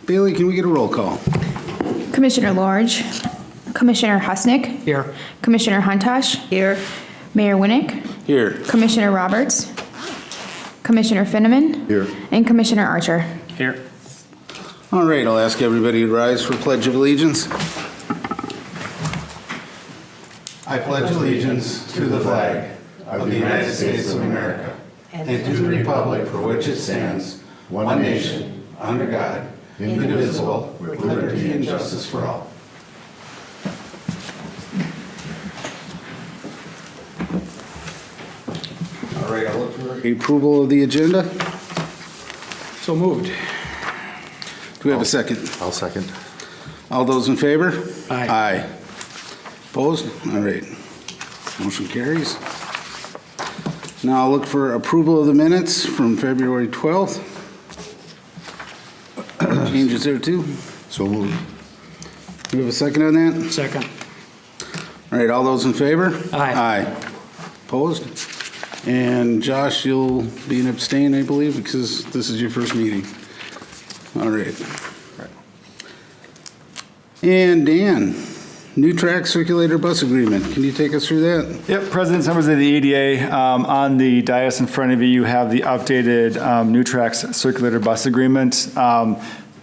Bailey, can we get a roll call? Commissioner Lorge, Commissioner Husnick, Here. Commissioner Huntosh, Here. Mayor Winnick, Here. Commissioner Roberts, Commissioner Finneman, Here. and Commissioner Archer. Here. All right, I'll ask everybody to rise for Pledge of Allegiance. I pledge allegiance to the flag of the United States of America and to the republic for which it stands, one nation, under God, indivisible, with liberty and justice for all. All right, I'll look for approval of the agenda. So moved. Do we have a second? I'll second. All those in favor? Aye. Aye. Opposed? All right. Motion carries. Now I'll look for approval of the minutes from February 12th. Changes there too. So moved. Do we have a second on that? Second. All right, all those in favor? Aye. Aye. Opposed? And Josh, you'll be an abstain, I believe, because this is your first meeting. All right. And Dan, new track circulator bus agreement. Can you take us through that? Yep, President's members of the EDA, on the dais in front of you, you have the updated new tracks circulator bus agreement.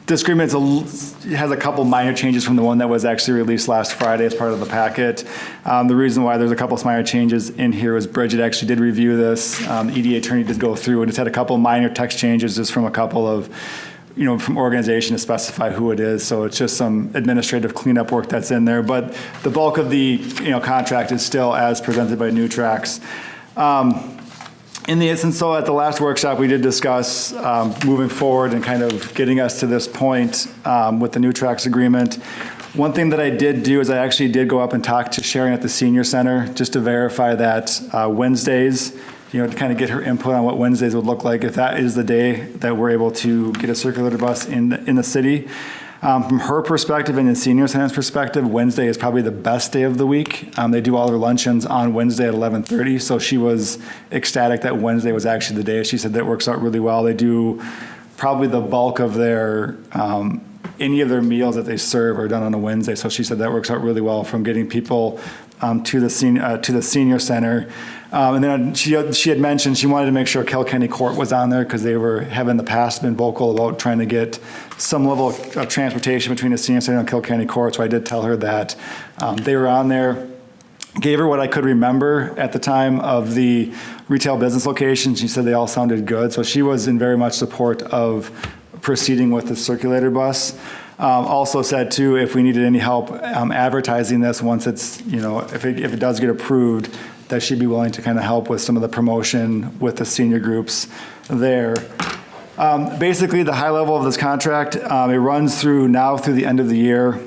This agreement has a couple minor changes from the one that was actually released last Friday as part of the packet. The reason why there's a couple minor changes in here is Bridget actually did review this. The EDA attorney did go through and it's had a couple minor text changes just from a couple of, from organization to specify who it is. So it's just some administrative cleanup work that's in there. But the bulk of the contract is still as presented by New Tracks. In the instance, so at the last workshop, we did discuss moving forward and kind of getting us to this point with the New Tracks agreement. One thing that I did do is I actually did go up and talk to Sharon at the Senior Center just to verify that Wednesdays, to kind of get her input on what Wednesdays would look like if that is the day that we're able to get a circulator bus in the city. From her perspective and the Senior Center's perspective, Wednesday is probably the best day of the week. They do all their luncheons on Wednesday at 11:30, so she was ecstatic that Wednesday was actually the day. She said that works out really well. They do probably the bulk of their any of their meals that they serve are done on a Wednesday, so she said that works out really well from getting people to the Senior Center. And then she had mentioned she wanted to make sure Kilkenny Court was on there because they have in the past been vocal about trying to get some level of transportation between the Senior Center and Kilkenny Court. So I did tell her that they were on there. Gave her what I could remember at the time of the retail business locations. She said they all sounded good. So she was in very much support of proceeding with the circulator bus. Also said too, if we needed any help advertising this once it's, if it does get approved, that she'd be willing to kind of help with some of the promotion with the senior groups there. Basically, the high level of this contract, it runs through the end of the year.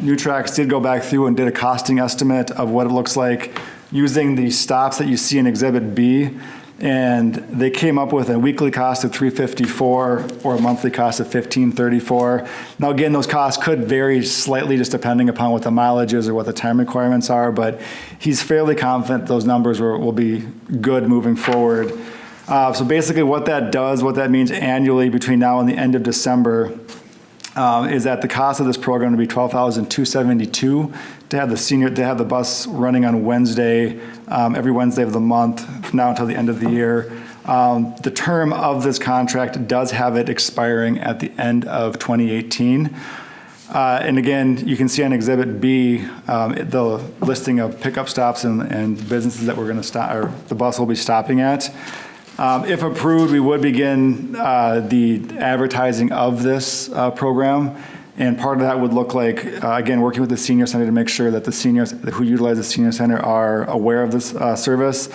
New Tracks did go back through and did a costing estimate of what it looks like using the stops that you see in Exhibit B. And they came up with a weekly cost of $354 or a monthly cost of $1534. Now again, those costs could vary slightly just depending upon what the mileage is or what the time requirements are, but he's fairly confident those numbers will be good moving forward. So basically what that means annually between now and the end of December is that the cost of this program to be $12,272 to have the bus running on Wednesday, every Wednesday of the month from now until the end of the year. The term of this contract does have it expiring at the end of 2018. And again, you can see on Exhibit B the listing of pickup stops and businesses that we're going to stop, or the bus will be stopping at. If approved, we would begin the advertising of this program. And part of that would look like, again, working with the Senior Center to make sure that the seniors who utilize the Senior Center are aware of this service.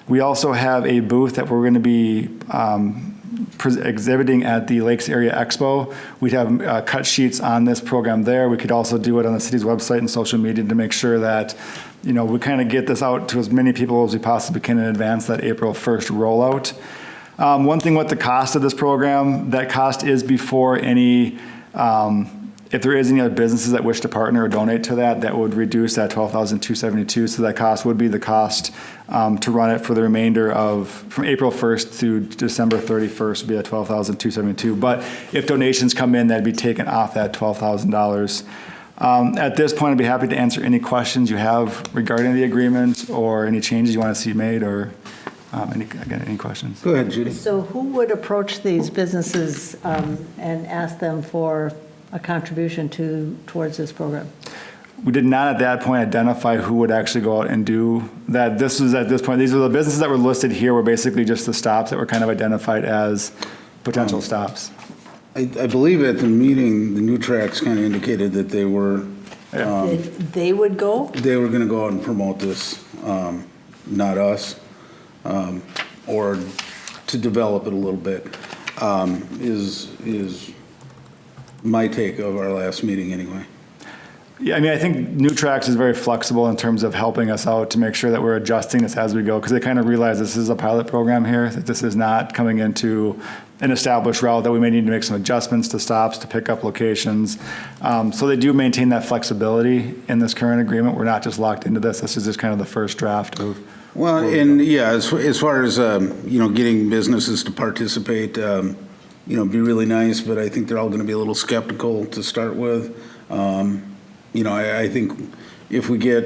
We also have a booth that we're going to be exhibiting at the Lakes Area Expo. We'd have cut sheets on this program there. We could also do it on the city's website and social media to make sure that we kind of get this out to as many people as we possibly can in advance that April 1st rollout. One thing with the cost of this program, that cost is before any If there is any other businesses that wish to partner or donate to that, that would reduce that $12,272. So that cost would be the cost to run it for the remainder of, from April 1st through December 31st would be at $12,272. But if donations come in, that'd be taken off that $12,000. At this point, I'd be happy to answer any questions you have regarding the agreement or any changes you want to see made or any questions. Go ahead, Judy. So who would approach these businesses and ask them for a contribution towards this program? We did not at that point identify who would actually go out and do that. This was at this point, these were the businesses that were listed here were basically just the stops that were kind of identified as potential stops. I believe at the meeting, the Nutrax kind of indicated that they were, They would go? they were going to go out and promote this, not us, or to develop it a little bit, is my take of our last meeting anyway. Yeah, I mean, I think Nutrax is very flexible in terms of helping us out to make sure that we're adjusting this as we go, because they kind of realize this is a pilot program here, that this is not coming into an established route, that we may need to make some adjustments to stops, to pick up locations. So they do maintain that flexibility in this current agreement. We're not just locked into this. This is just kind of the first draft of. Well, and yeah, as far as, getting businesses to participate, it'd be really nice, but I think they're all going to be a little skeptical to start with. I think if we get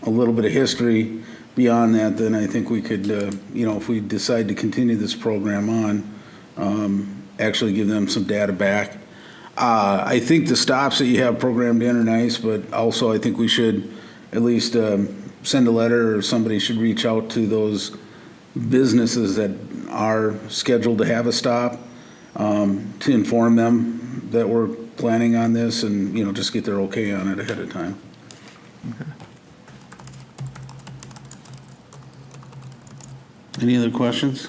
a little bit of history beyond that, then I think we could, if we decide to continue this program on, actually give them some data back. I think the stops that you have programmed in are nice, but also I think we should at least send a letter, or somebody should reach out to those businesses that are scheduled to have a stop, to inform them that we're planning on this and, just get their okay on it ahead of time. Okay. Any other questions?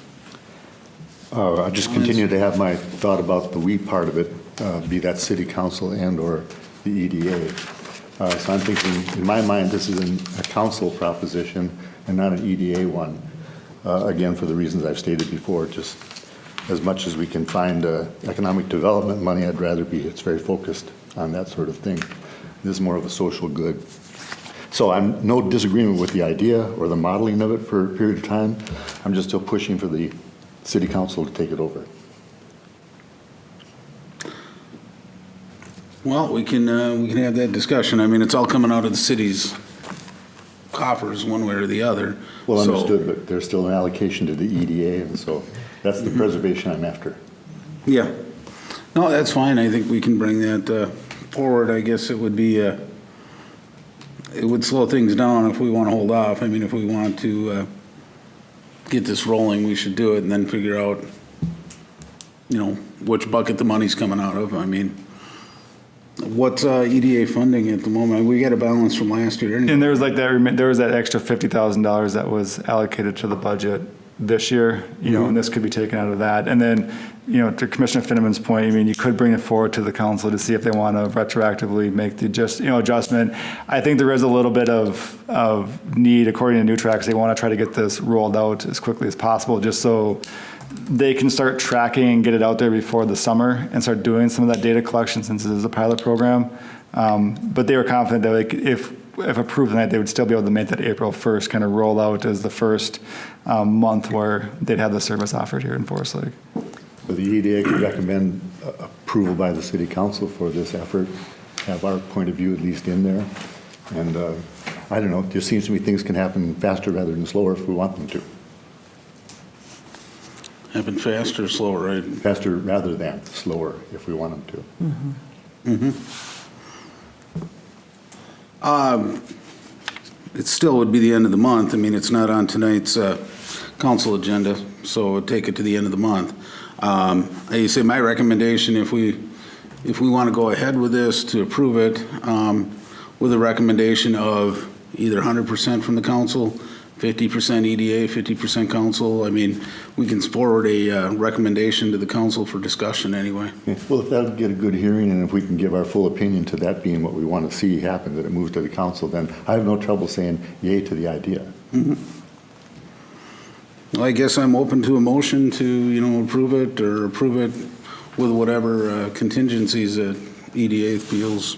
I just continue to have my thought about the we part of it, be that city council and or the EDA. So I'm thinking, in my mind, this is a council proposition and not an EDA one. Again, for the reasons I've stated before, just as much as we can find economic development money, I'd rather it's very focused on that sort of thing. This is more of a social good. So I'm no disagreement with the idea or the modeling of it for a period of time. I'm just still pushing for the city council to take it over. Well, we can have that discussion. I mean, it's all coming out of the city's coffers one way or the other. Well So- understood, but there's still an allocation to the EDA, and so that's the preservation I'm after. Yeah. No, that's fine. I think we can bring that forward. I guess it would be, it would slow things down if we want to hold off. I mean, if we want to get this rolling, we should do it and then figure out, which bucket the money's coming out of. I mean, what's EDA funding at the moment? We got a balance from last year. And there was there was that extra $50,000 that was allocated to the budget this year, and this could be taken out of that. And then, to Commissioner Finneman's point, I mean, you could bring it forward to the council to see if they want to retroactively make the adjustment. I think there is a little bit of need, according to Nutrax. They want to try to get this rolled out as quickly as possible, just so they can start tracking and get it out there before the summer and start doing some of that data collection, since it is a pilot program. But they were confident that if approved tonight, they would still be able to make that April 1st kind of roll out as the first month where they'd have the service offered here in Forest Lake. But the EDA could recommend approval by the city council for this effort, have our point of view at least in there. And I don't know, it just seems to me things can happen faster rather than slower if we want them to. Happen faster or slower, right? Faster rather than slower if we want them to. It still would be the end of the month. I mean, it's not on tonight's council agenda, so it would take it to the end of the month. I say my recommendation, if we want to go ahead with this, to approve it with a recommendation of either 100% from the council, 50% EDA, 50% council. I mean, we can forward a recommendation to the council for discussion anyway. Yeah, well, if that'll get a good hearing and if we can give our full opinion to that being what we want to see happen, that it moves to the council, then I have no trouble saying yay to the idea. Mm-hmm. Well, I guess I'm open to a motion to, approve it or approve it with whatever contingencies that EDA feels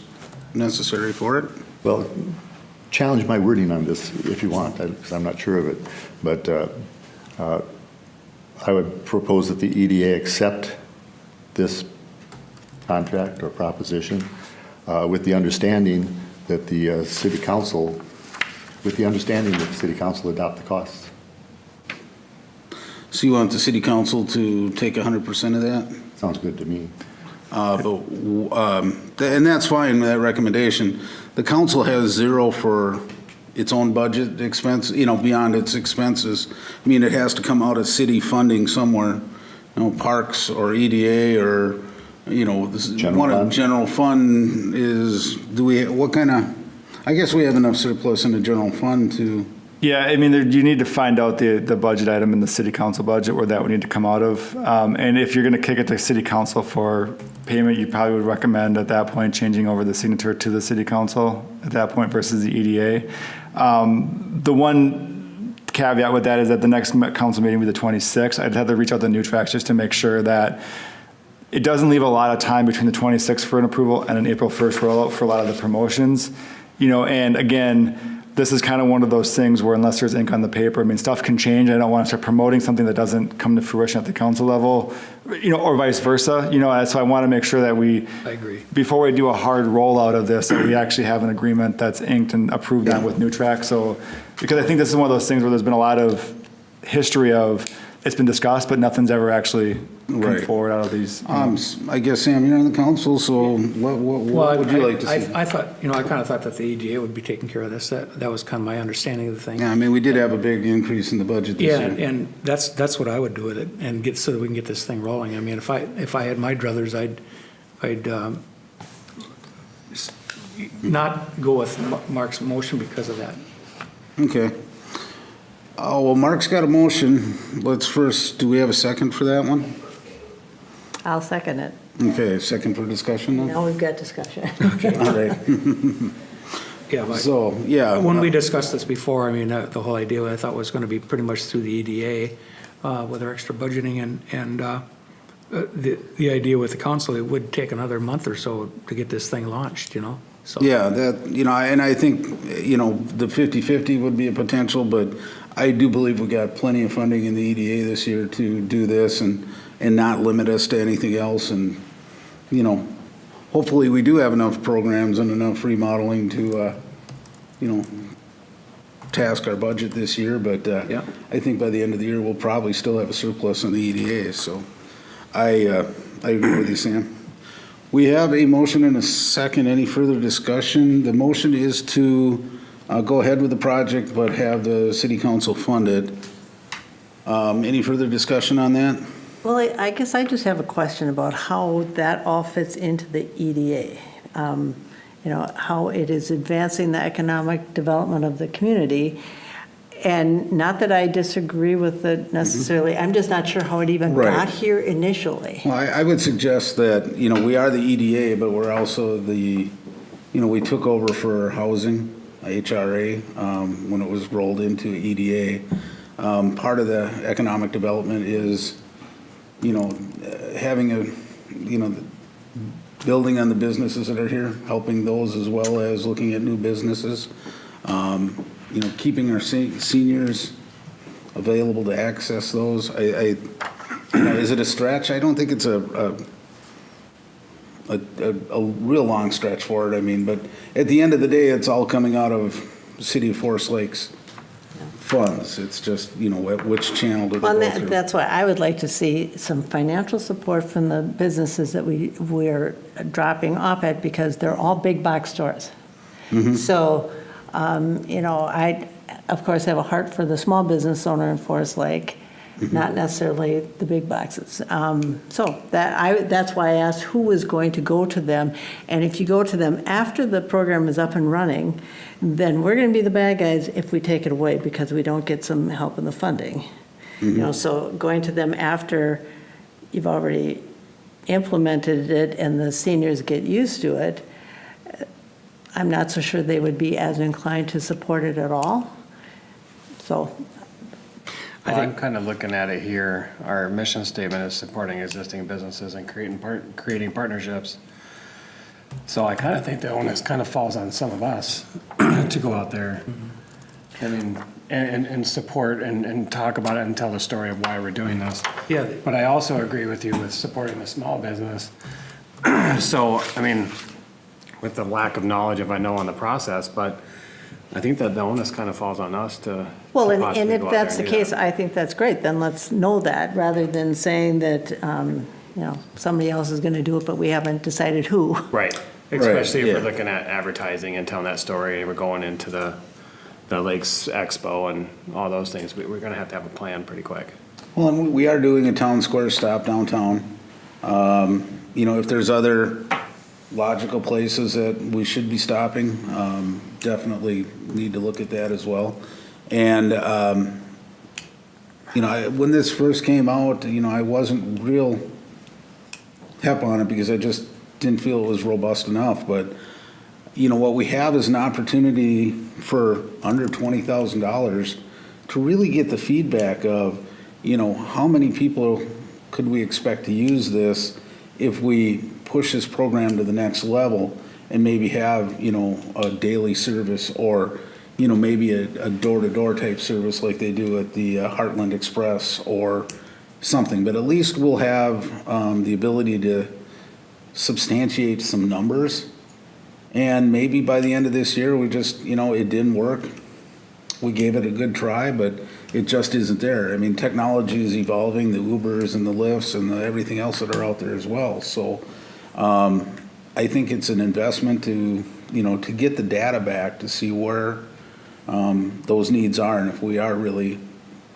necessary for it. Well, challenge my wording on this if you want, because I'm not sure of it. But I would propose that the EDA accept this contract or proposition with the understanding that the city council adopt the costs. So you want the city council to take 100% of that? Sounds good to me. And that's fine, that recommendation. The council has zero for its own budget expense, beyond its expenses. I mean, it has to come out of city funding somewhere, parks or EDA or, general fund is, I guess we have enough surplus in the general fund to, Yeah, I mean, you need to find out the budget item in the city council budget where that would need to come out of. And if you're going to kick it to city council for payment, you probably would recommend at that point changing over the signature to the city council at that point versus the EDA. The one caveat with that is that the next council meeting will be the 26th. I'd have to reach out to Nutrax just to make sure that it doesn't leave a lot of time between the 26th for an approval and an April 1st rollout for a lot of the promotions. And again, this is kind of one of those things where unless there's ink on the paper, I mean, stuff can change. I don't want to start promoting something that doesn't come to fruition at the council level, or vice versa. So I want to make sure that I agree. before we do a hard rollout of this, that we actually have an agreement that's inked and approved on with Nutrax. So, because I think this is one of those things where there's been a lot of history of it's been discussed, but nothing's ever actually come Right. forward out of these. I guess, Sam, you're on the council, so what would you like to see? I thought, I kind of thought that the EDA would be taking care of this. That was kind of my understanding of the thing. Yeah, I mean, we did have a big increase in the budget this Yeah, year. and that's what I would do with it and so that we can get this thing rolling. I mean, if I had my druthers, I'd not go with Mark's motion because of that. Okay. Oh, well, Mark's got a motion. Let's first, do we have a second for that one? I'll second it. Okay, second for discussion then? Now we've got discussion. All right. Yeah, but So, yeah. when we discussed this before, I mean, the whole idea I thought was going to be pretty much through the EDA with our extra budgeting and the idea with the council, it would take another month or so to get this thing launched, So Yeah, that, and I think, the 50/50 would be a potential, but I do believe we got plenty of funding in the EDA this year to do this and not limit us to anything else. And, hopefully we do have enough programs and enough remodeling to, task our budget this year. But Yeah. I think by the end of the year, we'll probably still have a surplus in the EDA. So I agree with you, Sam. We have a motion and a second. Any further discussion? The motion is to go ahead with the project, but have the city council fund it. Any further discussion on that? Well, I guess I just have a question about how that all fits into the EDA. How it is advancing the economic development of the community. And not that I disagree with it necessarily, I'm just not sure how it even Right. got here initially. Well, I would suggest that, we are the EDA, but we're also we took over for housing, HRA, when it was rolled into EDA. Part of the economic development is, having building on the businesses that are here, helping those as well as looking at new businesses. Keeping our seniors available to access those. Is it a stretch? I don't think it's a real long stretch for it. I mean, but at the end of the day, it's all coming out of City of Forest Lakes funds. It's just, which channel do they Well, go and through? that's why I would like to see some financial support from the businesses that we're dropping off at, because they're all big box stores. So, I, of course, have a heart for the small business owner in Forest Lake, not necessarily the big boxes. So that's why I asked who was going to go to them. And if you go to them after the program is up and running, then we're going to be the bad guys if we take it away because we don't get some help in the funding. So going to them after you've already implemented it and the seniors get used to it, I'm not so sure they would be as inclined to support it at all. So, I'm kind of looking at it here. Our mission statement is supporting existing businesses and creating partnerships. So I kind of think the onus kind of falls on some of us to go out there, I mean, and support and talk about it and tell the story of why we're doing this. Yeah. But I also agree with you with supporting the small business. So, I mean, with the lack of knowledge of I know on the process, but I think that the onus kind of falls on us to. Well, to and possibly if go out there that's the and do case, that. I think that's great, then let's know that, rather than saying that, you know, somebody else is gonna do it, but we haven't decided who. Right, especially if yeah. we're looking at advertising and telling that story, and we're going into the Lakes Expo and all those things, we're gonna have to have a plan pretty quick. Well, and we are doing a town square stop downtown. You know, if there's other logical places that we should be stopping, definitely need to look at that as well. And, you know, when this first came out, you know, I wasn't real hep on it because I just didn't feel it was robust enough. But, you know, what we have is an opportunity for under $20,000 to really get the feedback of, you know, how many people could we expect to use this if we push this program to the next level and maybe have, you know, a daily service or, you know, maybe a door-to-door type service like they do at the Heartland Express or something. But at least we'll have the ability to substantiate some numbers. And maybe by the end of this year, we just, you know, it didn't work. We gave it a good try, but it just isn't there. I mean, technology is evolving, the Ubers and the Lyfts and everything else that are out there as well. So I think it's an investment to, you know, to get the data back to see where those needs are and if we are really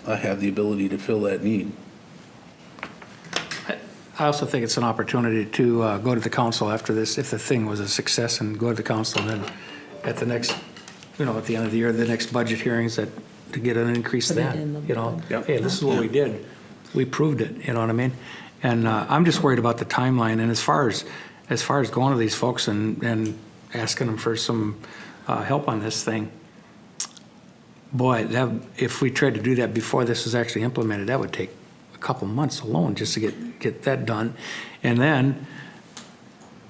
have the ability to fill that need. I also think it's an opportunity to go to the council after this, if the thing was a success, and go to the council and then at the next, you know, at the end of the year, the next budget hearings, that to get an increase Put it then, in the you know, Yep. hey, this is what we did. We proved it, you know what I mean? And I'm just worried about the timeline, and as far as going to these folks and asking them for some help on this thing, boy, if we tried to do that before this was actually implemented, that would take a couple months alone just to get that done. And then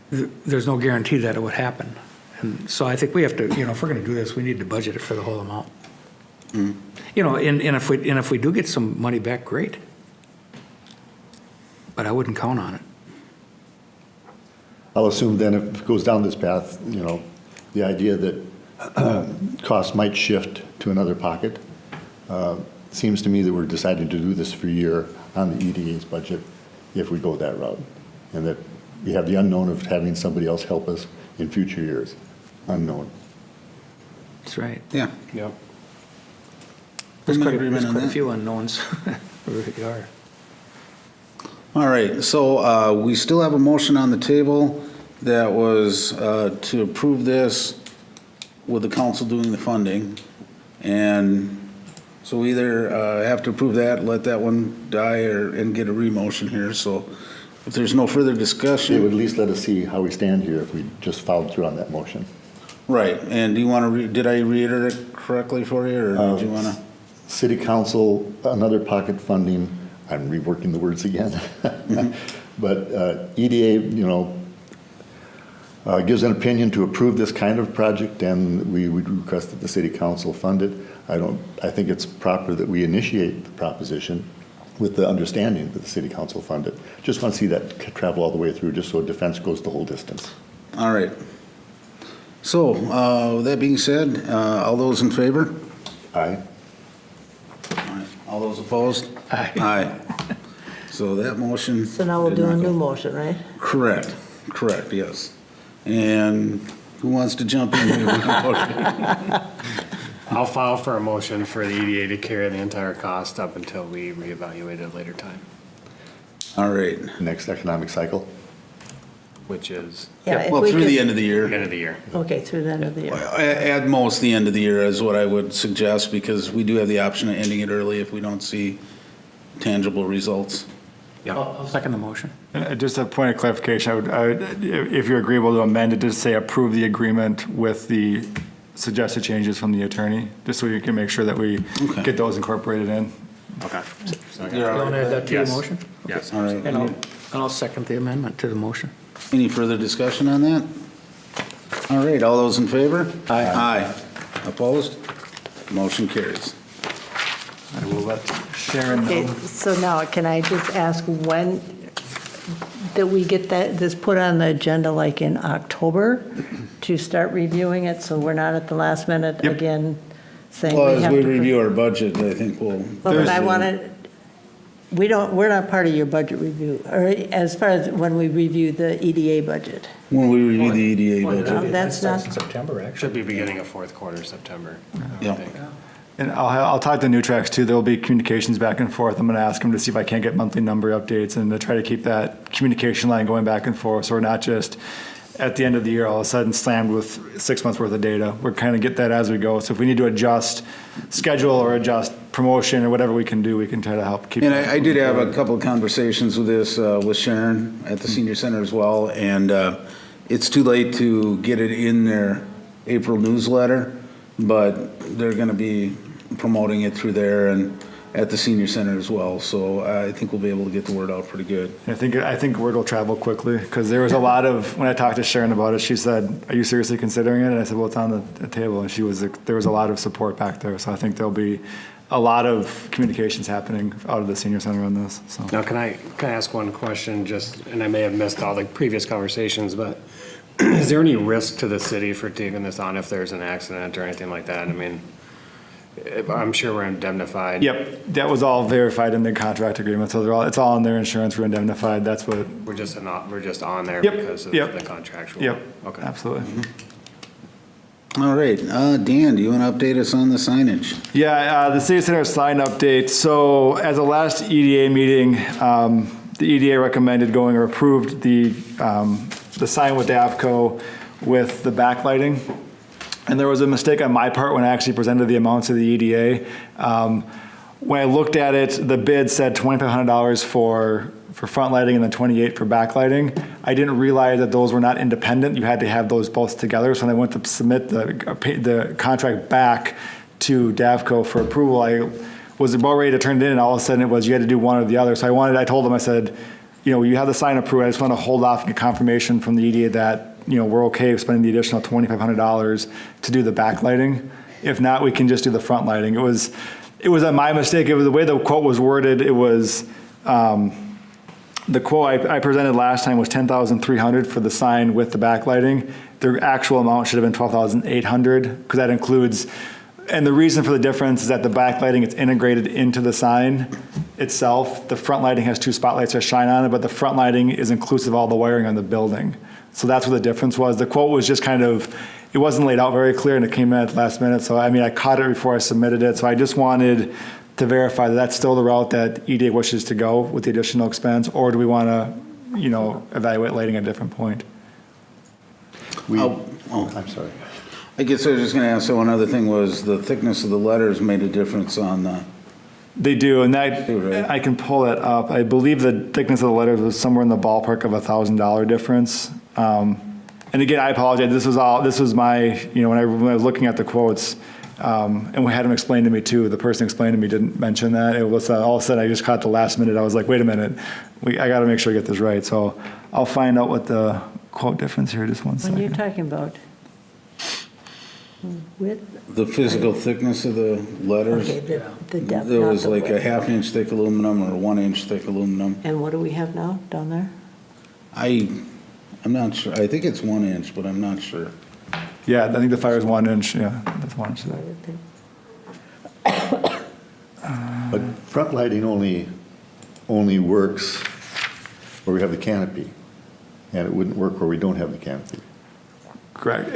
there's no guarantee that it would happen. And so I think we have to, you know, if we're going to do this, we need to budget it for the whole amount. You know, and if we do get some money back, great. But I wouldn't count on it. I'll assume then if it goes down this path, you know, the idea that costs might shift to another pocket, seems to me that we're deciding to do this for a year on the EDA's budget if we go that route. And that we have the unknown of having somebody else help us in future years, unknown. That's right. Yeah. Yep. There's I'm in quite agreement on a that. few unknowns. There really are. All right, so we still have a motion on the table that was to approve this with the council doing the funding. And so we either have to approve that, let that one die, and get a remotion here. So if there's no further It would discussion. at least let us see how we stand here if we just followed through on that motion. Right, and do you want to, did I reiterate it correctly for you, or did you want to? City council, another pocket funding, I'm reworking the words again. But EDA, you know, gives an opinion to approve this kind of project, and we would request that the city council fund it. I think it's proper that we initiate the proposition with the understanding that the city council fund it. Just want to see that travel all the way through, just so defense goes the whole distance. All right. So, with that being said, all those in favor? Aye. All those opposed? Aye. Aye. So that motion. So now we'll did do not a go. new motion, right? Correct, yes. And who wants to jump in here? I'll file for a motion for the EDA to carry the entire cost up until we reevaluate at a later time, All right. Next economic cycle. which is Yeah, if Well, we through the could- end of the year. end of the year. Okay, through the end of the year. At most, the end of the year is what I would suggest, because we do have the option of ending it early if we don't see tangible results. I'll second the motion. Just a point of clarification, if you're agreeable to amend it to say approve the agreement with the suggested changes from the attorney, just so you can make sure that we Okay. get those incorporated in. Okay. You want to add that to your Yes. motion? Yes. All right. And I'll second the amendment to the motion. Any further discussion on that? All right, all those in favor? Aye. Opposed? Motion carries. I will let Sharon Okay, know. so now, can I just ask when, that we get this put on the agenda like in October to start reviewing it, so we're not at the last minute Yep. again saying Well, we as have we to. review our budget, I think we'll. Well, but I want to, we're not part of your budget review, or as far as when we review the EDA budget. When we review the EDA Well, budget. that's not, September, actually. Should be beginning of fourth quarter, September, I Yeah. think. And I'll talk to Nutrax too. There'll be communications back and forth. I'm going to ask them to see if I can't get monthly number updates and to try to keep that communication line going back and forth. So we're not just at the end of the year all of a sudden slammed with 6 months worth of data. We're kind of get that as we go. So if we need to adjust schedule or adjust promotion or whatever we can do, we can try to help keep. And I did have a couple of conversations with this, with Sharon at the senior center as well, and it's too late to get it in their April newsletter, but they're gonna be promoting it through there and at the senior center as well, so I think we'll be able to get the word out pretty good. I think word will travel quickly because there was a lot of, when I talked to Sharon about it, she said, "Are you seriously considering it?" And I said, "Well, it's on the table." And there was a lot of support back there. So I think there'll be a lot of communications happening out of the senior center on this. So Now, can I ask one question, just, and I may have missed all the previous conversations, but is there any risk to the city for taking this on if there's an accident or anything like that? I mean, I'm sure we're indemnified. yep, that was all verified in the contract agreement. So it's all in their insurance. We're indemnified. That's what. We're just on there Yep, because of yep. the contractual. Yep. Okay. Absolutely. All right, Dan, do you want to update us on the signage? Yeah, the City Center sign update. So as the last EDA meeting, the EDA recommended going or approved the sign with Davco with the backlighting. And there was a mistake on my part when I actually presented the amounts to the EDA. When I looked at it, the bid said $2,500 for front lighting and then $28 for backlighting. I didn't realize that those were not independent. You had to have those both together. So when I went to submit the contract back to Davco for approval, I was about ready to turn it in, and all of a sudden it was you had to do one or the other. So I told them, I said, you have the sign approved. I just want to hold off and get confirmation from the EDA that we're okay with spending the additional $2,500 to do the backlighting. If not, we can just do the front lighting. It was my mistake. It was the way the quote was worded. It was the quote I presented last time was $10,300 for the sign with the backlighting. The actual amount should have been $12,800 because that includes. And the reason for the difference is that the backlighting is integrated into the sign itself. The front lighting has two spotlights that shine on it, but the front lighting is inclusive of all the wiring on the building. So that's what the difference was. The quote was just it wasn't laid out very clear, and it came in at the last minute. So, I caught it before I submitted it. So I just wanted to verify that that's still the route that EDA wishes to go with the additional expense, or do we want to, evaluate lighting at a different point? I'm sorry. I guess I was just going to ask, so one other thing was the thickness of the letters made a difference on the, They do, and that, right. I can pull that up. I believe the thickness of the letters was somewhere in the ballpark of $1,000 difference. And again, I apologize. This was my, when I was looking at the quotes, and we had them explain to me too. The person explained to me didn't mention that. It was all of a sudden I just caught the last minute. I was like, wait a minute, I got to make sure I get this right. So I'll find out what the quote difference here. Just one when you're second. talking about width, the physical thickness of the letters. okay, the depth, There not was the like a width. ½ thick aluminum or 1 inch thick aluminum. And what do we have now down there? I'm not sure. I think it's 1 inch, but I'm not sure. Yeah, I think the fire is 1 inch. Yeah, that's 1 inch. But front lighting only works where we have the canopy, and it wouldn't work where we don't have the canopy. Correct.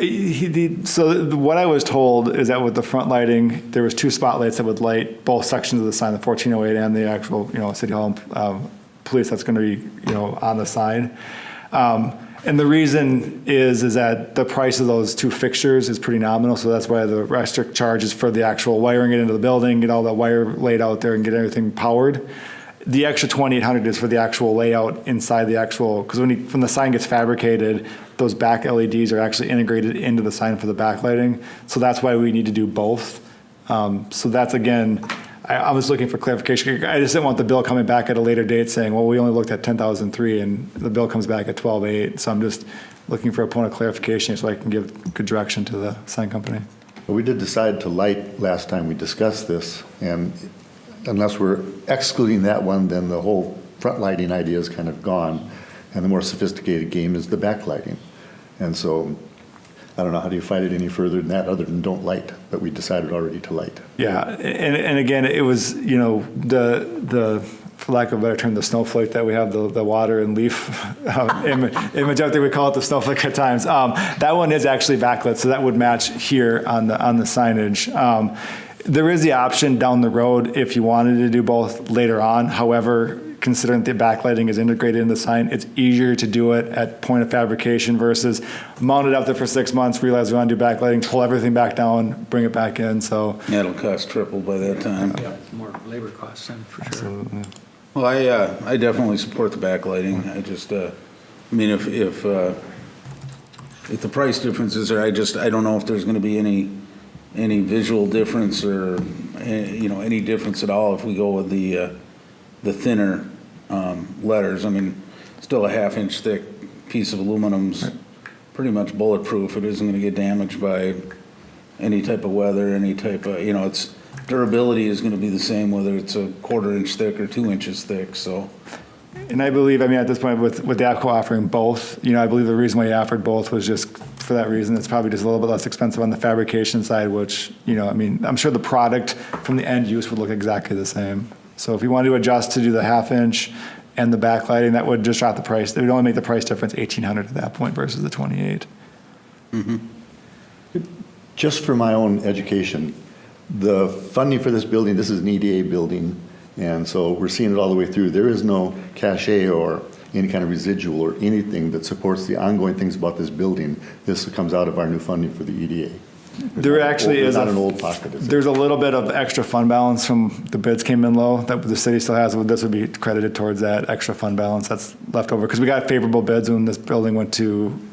So what I was told is that with the front lighting, there was two spotlights that would light both sections of the sign, the 1408 and the actual, City Hall police that's going to be, on the sign. And the reason is that the price of those two fixtures is pretty nominal, so that's why the extra charge is for the actual wiring it into the building, get all the wire laid out there and get everything powered. The extra $2,800 is for the actual layout inside the actual, because when the sign gets fabricated, those back LEDs are actually integrated into the sign for the backlighting. So that's why we need to do both. So that's, again, I was looking for clarification. I just didn't want the bill coming back at a later date saying, well, we only looked at $10,003 and the bill comes back at $12,800. So I'm just looking for a point of clarification so I can give good direction to the sign company. Well, we did decide to light last time we discussed this, and unless we're excluding that one, then the whole front lighting idea is kind of gone, and the more sophisticated game is the backlighting. And so, I don't know, how do you fight it any further than that, other than don't light, but we decided already to light. Yeah, and again, it was, the for lack of a better term, the snowflake that we have, the water and leaf image. I think we call it the snowflake at times. That one is actually backlit, so that would match here on the signage. There is the option down the road if you wanted to do both later on. However, considering that the backlighting is integrated in the sign, it's easier to do it at point of fabrication versus mount it up there for 6 months, realize we want to do backlighting, pull everything back down, bring it back in. So Yeah, it'll cost triple by that time. Yeah, more labor costs then, for sure. Well, I definitely support the backlighting. I just, I mean, if the price difference is there, I don't know if there's gonna be any visual difference or, any difference at all if we go with the thinner, letters. I mean, still a 1/2 inch thick piece of aluminum's pretty much bulletproof. It isn't gonna get damaged by any type of weather, any type of, its durability is gonna be the same whether it's a 1/4 inch thick or 2 inches thick, so. And I believe, at this point, with the APCO offering both, I believe the reason why you offered both was just for that reason. It's probably just a little bit less expensive on the fabrication side, which, I'm sure the product from the end use would look exactly the same. So if you want to adjust to do the 1/2 inch and the backlighting, that would just drop the price. It would only make the price difference $1,800 at that point versus the $2,800. Just for my own education, the funding for this building, this is an EDA building, and so we're seeing it all the way through. There is no cachet or any kind of residual or anything that supports the ongoing things about this building. This comes out of our new funding for the EDA. There actually is not an old pocket, is it? There's a little bit of extra fund balance from the bids came in low that the city still has. This would be credited towards that extra fund balance that's left over because we got favorable bids when this building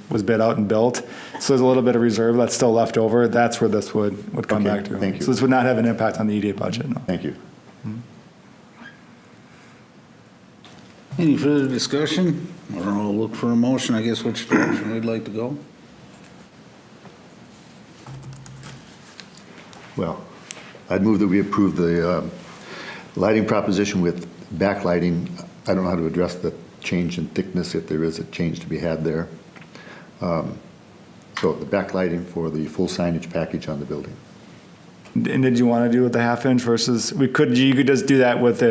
was bid out and built. So there's a little bit of reserve that's still left over. That's where this would come Okay, back to. thank you. So this would not have an impact on the EDA budget. No. Thank you. Any further discussion? Or I'll look for a motion, I guess, which direction we'd like to go. Well, I'd move that we approve the lighting proposition with backlighting. I don't know how to address the change in thickness, if there is a change to be had there. So the backlighting for the full signage package on the building. And did you want to do with the 1/2 inch versus you could just do that with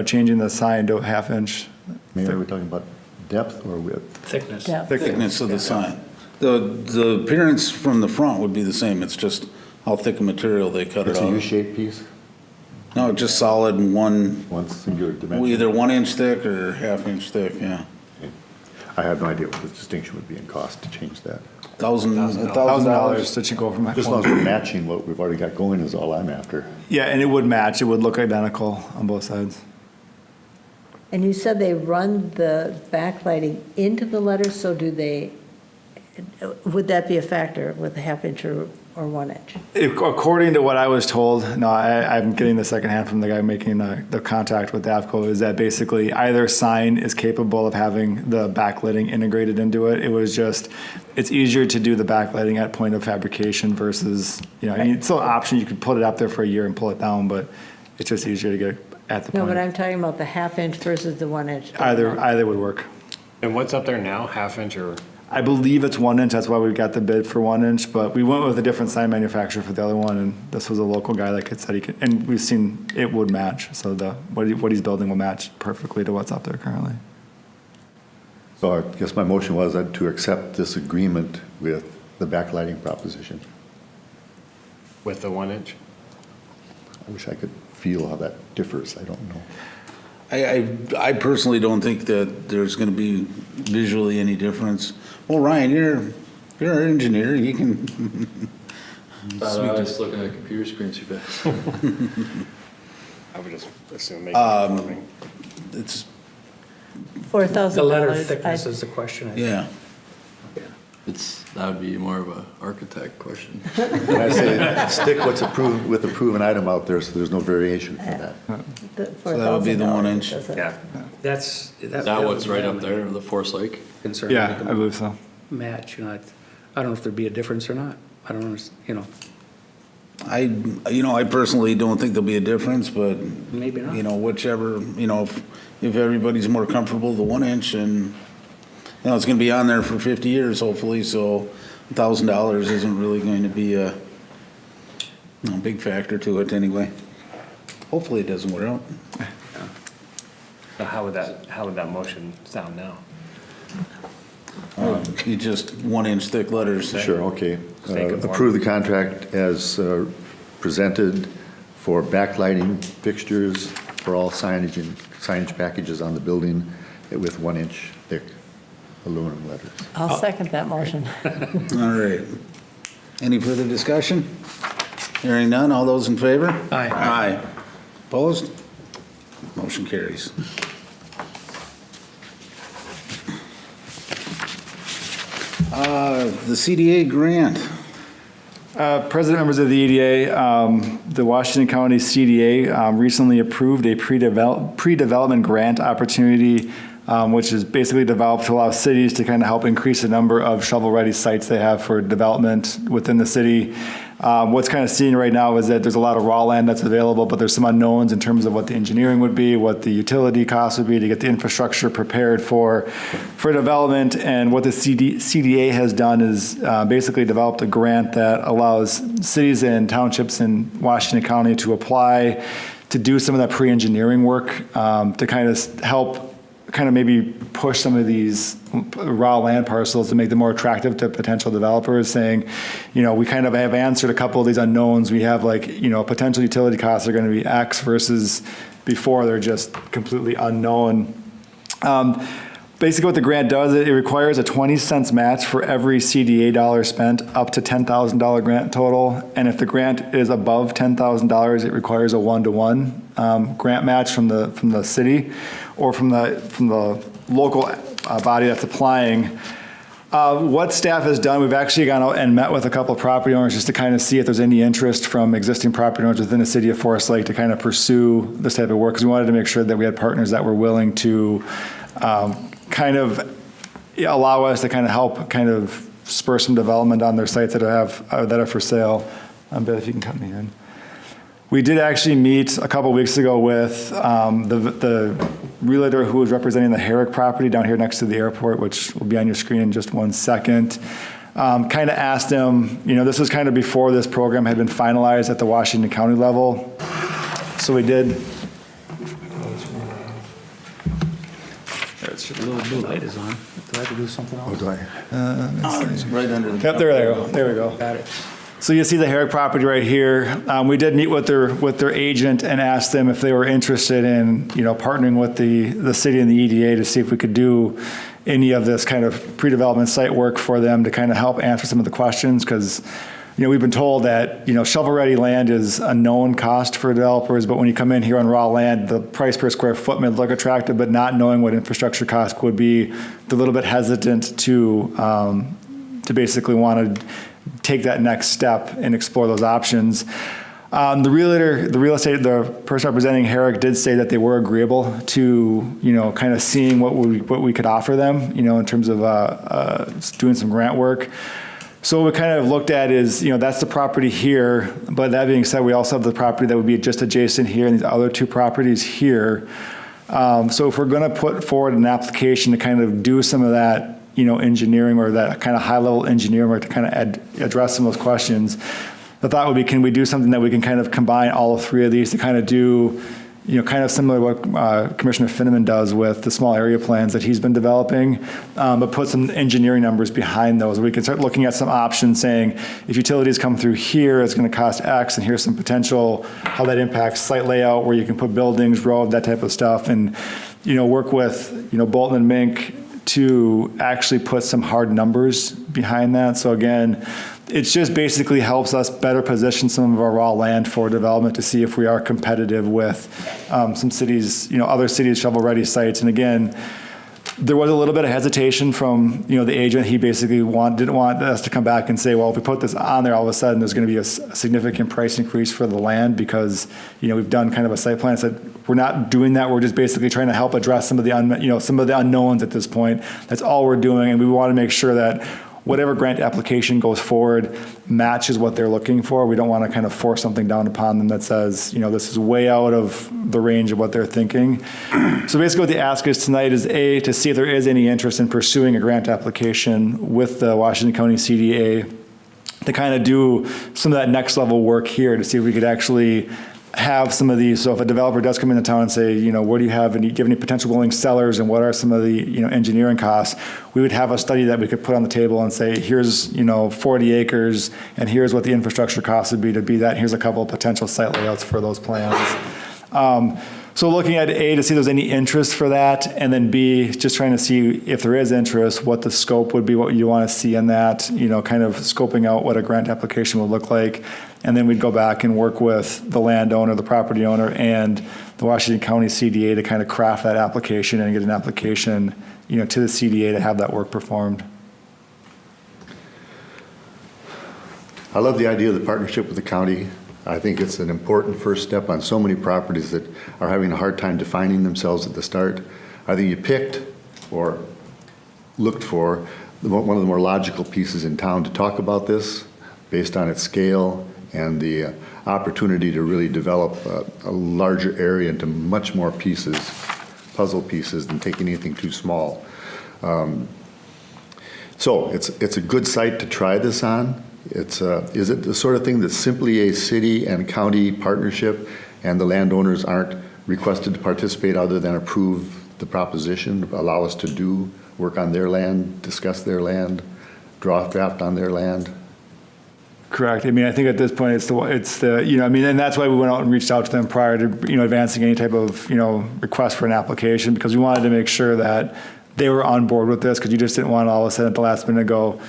changing the sign to a 1/2 inch. Mayor, are we talking about depth or width? Thickness. Yeah. Thickness of the sign. The appearance from the front would be the same. It's just how thick a material they cut it It's a out. U-shaped piece, No, just solid and one, one singular dimension. either 1 inch thick or 1/2 inch thick, yeah. I have no idea what the distinction would be in cost to change that. $1,000 $1,000. that you go from. Just as long as we're matching what we've already got going is all I'm after. Yeah, and it would match. It would look identical on both sides. And you said they run the backlighting into the letters, so would that be a factor with a 1/2 inch or 1 inch? According to what I was told, no, I'm getting the second hand from the guy making the contact with APCO, is that basically either sign is capable of having the backlighting integrated into it. It was just, it's easier to do the backlighting at point of fabrication versus, it's still an option. You could put it up there for a year and pull it down, but it's just easier to get it at the No, point. but I'm talking about the 1/2 inch versus the 1 inch. Either would work. And what's up there now, 1/2 inch or? I believe it's 1 inch, that's why we got the bid for 1 inch, but we went with a different sign manufacturer for the other one, and this was a local guy that said he could, and we've seen it would match, so what he's building will match perfectly to what's up there currently. So I guess my motion was to accept this agreement with the backlighting proposition. With the 1 inch? I wish I could feel how that differs, I don't know. I personally don't think that there's gonna be visually any difference. Well, Ryan, you're an engineer, you can. I was looking at a computer screen too fast. I would just assume make it conforming. It's, $4,000. The letter thickness is the question, I think. yeah. That would be more of a architect question. And I say, stick what's approved with a proven item out there, so there's no variation from that. So that would be the 1 inch. Yeah, that's. Is that what's right up there, the Forest Lake? Concern. Yeah, I believe so. match, I don't know if there'd be a difference or not. I don't know, I personally don't think there'll be a difference, but, maybe not. whichever, if everybody's more comfortable, the 1 inch, and, it's gonna be on there for 50 years, hopefully, so $1,000 isn't really going to be a big factor to it anyway. Hopefully it doesn't wear out. So how would that motion sound now? You just 1 inch thick letters. Sure, okay. Stay conform. Approve the contract as presented for backlighting fixtures for all signage packages on the building with 1 inch thick aluminum letters. I'll second that motion. All right. Any further discussion? Hearing none, all those in favor? Aye. Aye. Opposed? Motion carries. The CDA grant. President, members of the EDA, the Washington County CDA recently approved a pre-development grant opportunity, which is basically developed to allow cities to kind of help increase the number of shovel-ready sites they have for development within the city. What's kind of seen right now is that there's a lot of raw land that's available, but there's some unknowns in terms of what the engineering would be, what the utility costs would be to get the infrastructure prepared for development. And what the CDA has done is basically developed a grant that allows cities and townships in Washington County to apply to do some of that pre-engineering work to kind of help kind of maybe push some of these raw land parcels to make them more attractive to potential developers, saying, we kind of have answered a couple of these unknowns. We have potential utility costs are going to be X versus before they're just completely unknown. Basically what the grant does, it requires a 20 cents match for every CDA dollar spent up to $10,000 grant total. And if the grant is above $10,000, it requires a 1-to-1 grant match from the city or from the local body that's applying. What staff has done, we've actually gone out and met with a couple of property owners just to kind of see if there's any interest from existing property owners within the city of Forest Lake to kind of pursue this type of work, because we wanted to make sure that we had partners that were willing to kind of allow us to kind of help kind of spur some development on their sites that are for sale. Beth, if you can cut me in. We did actually meet a couple weeks ago with the realtor who was representing the Herrick property down here next to the airport, which will be on your screen in just 1 second. Kind of asked him, this was kind of before this program had been finalized at the Washington County level. So we did. The little blue light is on. Do I have to do something else? Do I? It's right under the. Yep, there we go. Got it. So you see the Herrick property right here. We did meet with their agent and asked them if they were interested in, partnering with the city and the EDA to see if we could do any of this kind of pre-development site work for them to kind of help answer some of the questions, because we've been told that, shovel-ready land is a known cost for developers, but when you come in here on raw land, the price per square foot may look attractive, but not knowing what infrastructure cost would be, they're a little bit hesitant to basically want to take that next step and explore those options. The person representing Herrick did say that they were agreeable to, kind of seeing what we could offer them, in terms of doing some grant work. So what we kind of looked at is, that's the property here, but that being said, we also have the property that would be just adjacent here and these other two properties here. So if we're going to put forward an application to kind of do some of that, engineering or that kind of high-level engineering work to kind of address some of those questions, the thought would be, can we do something that we can kind of combine all three of these to kind of do, kind of similar to what Commissioner Finneman does with the small area plans that he's been developing, but put some engineering numbers behind those. We can start looking at some options saying, if utilities come through here, it's going to cost X, and here's some potential, how that impacts site layout, where you can put buildings, road, that type of stuff, and, work with, Bolton and Mink to actually put some hard numbers behind that. So again, it just basically helps us better position some of our raw land for development to see if we are competitive with some cities, other cities' shovel-ready sites. And again, there was a little bit of hesitation from, the agent. He basically didn't want us to come back and say, well, if we put this on there, all of a sudden there's going to be a significant price increase for the land, because, we've done kind of a site plan. Said we're not doing that. We're just basically trying to help address some of the unknowns at this point. That's all we're doing, and we want to make sure that whatever grant application goes forward matches what they're looking for. We don't want to kind of force something down upon them that says, this is way out of the range of what they're thinking. So basically what the ask is tonight is A, to see if there is any interest in pursuing a grant application with the Washington County CDA to kind of do some of that next level work here to see if we could actually have some of these. So if a developer does come into town and say, where do you have any, do you have any potential willing sellers and what are some of the, engineering costs, we would have a study that we could put on the table and say, here's, 40 acres and here's what the infrastructure cost would be to be that. Here's a couple of potential site layouts for those plans. So looking at A, to see if there's any interest for that, and then B, just trying to see if there is interest, what the scope would be, what you want to see in that, kind of scoping out what a grant application would look like. And then we'd go back and work with the landowner, the property owner, and the Washington County CDA to kind of craft that application and get an application, to the CDA to have that work performed. I love the idea of the partnership with the county. I think it's an important first step on so many properties that are having a hard time defining themselves at the start. I think you picked or looked for one of the more logical pieces in town to talk about this based on its scale and the opportunity to really develop a larger area into much more pieces, puzzle pieces, than taking anything too small. So it's a good site to try this on. Is it the sort of thing that's simply a city and county partnership and the landowners aren't requested to participate other than approve the proposition, allow us to do work on their land, discuss their land, draft on their land? Correct. I mean, I think at this point it's the and that's why we went out and reached out to them prior to advancing any type of request for an application, because we wanted to make sure that they were on board with this, because you just didn't want all of a sudden at the last minute to go,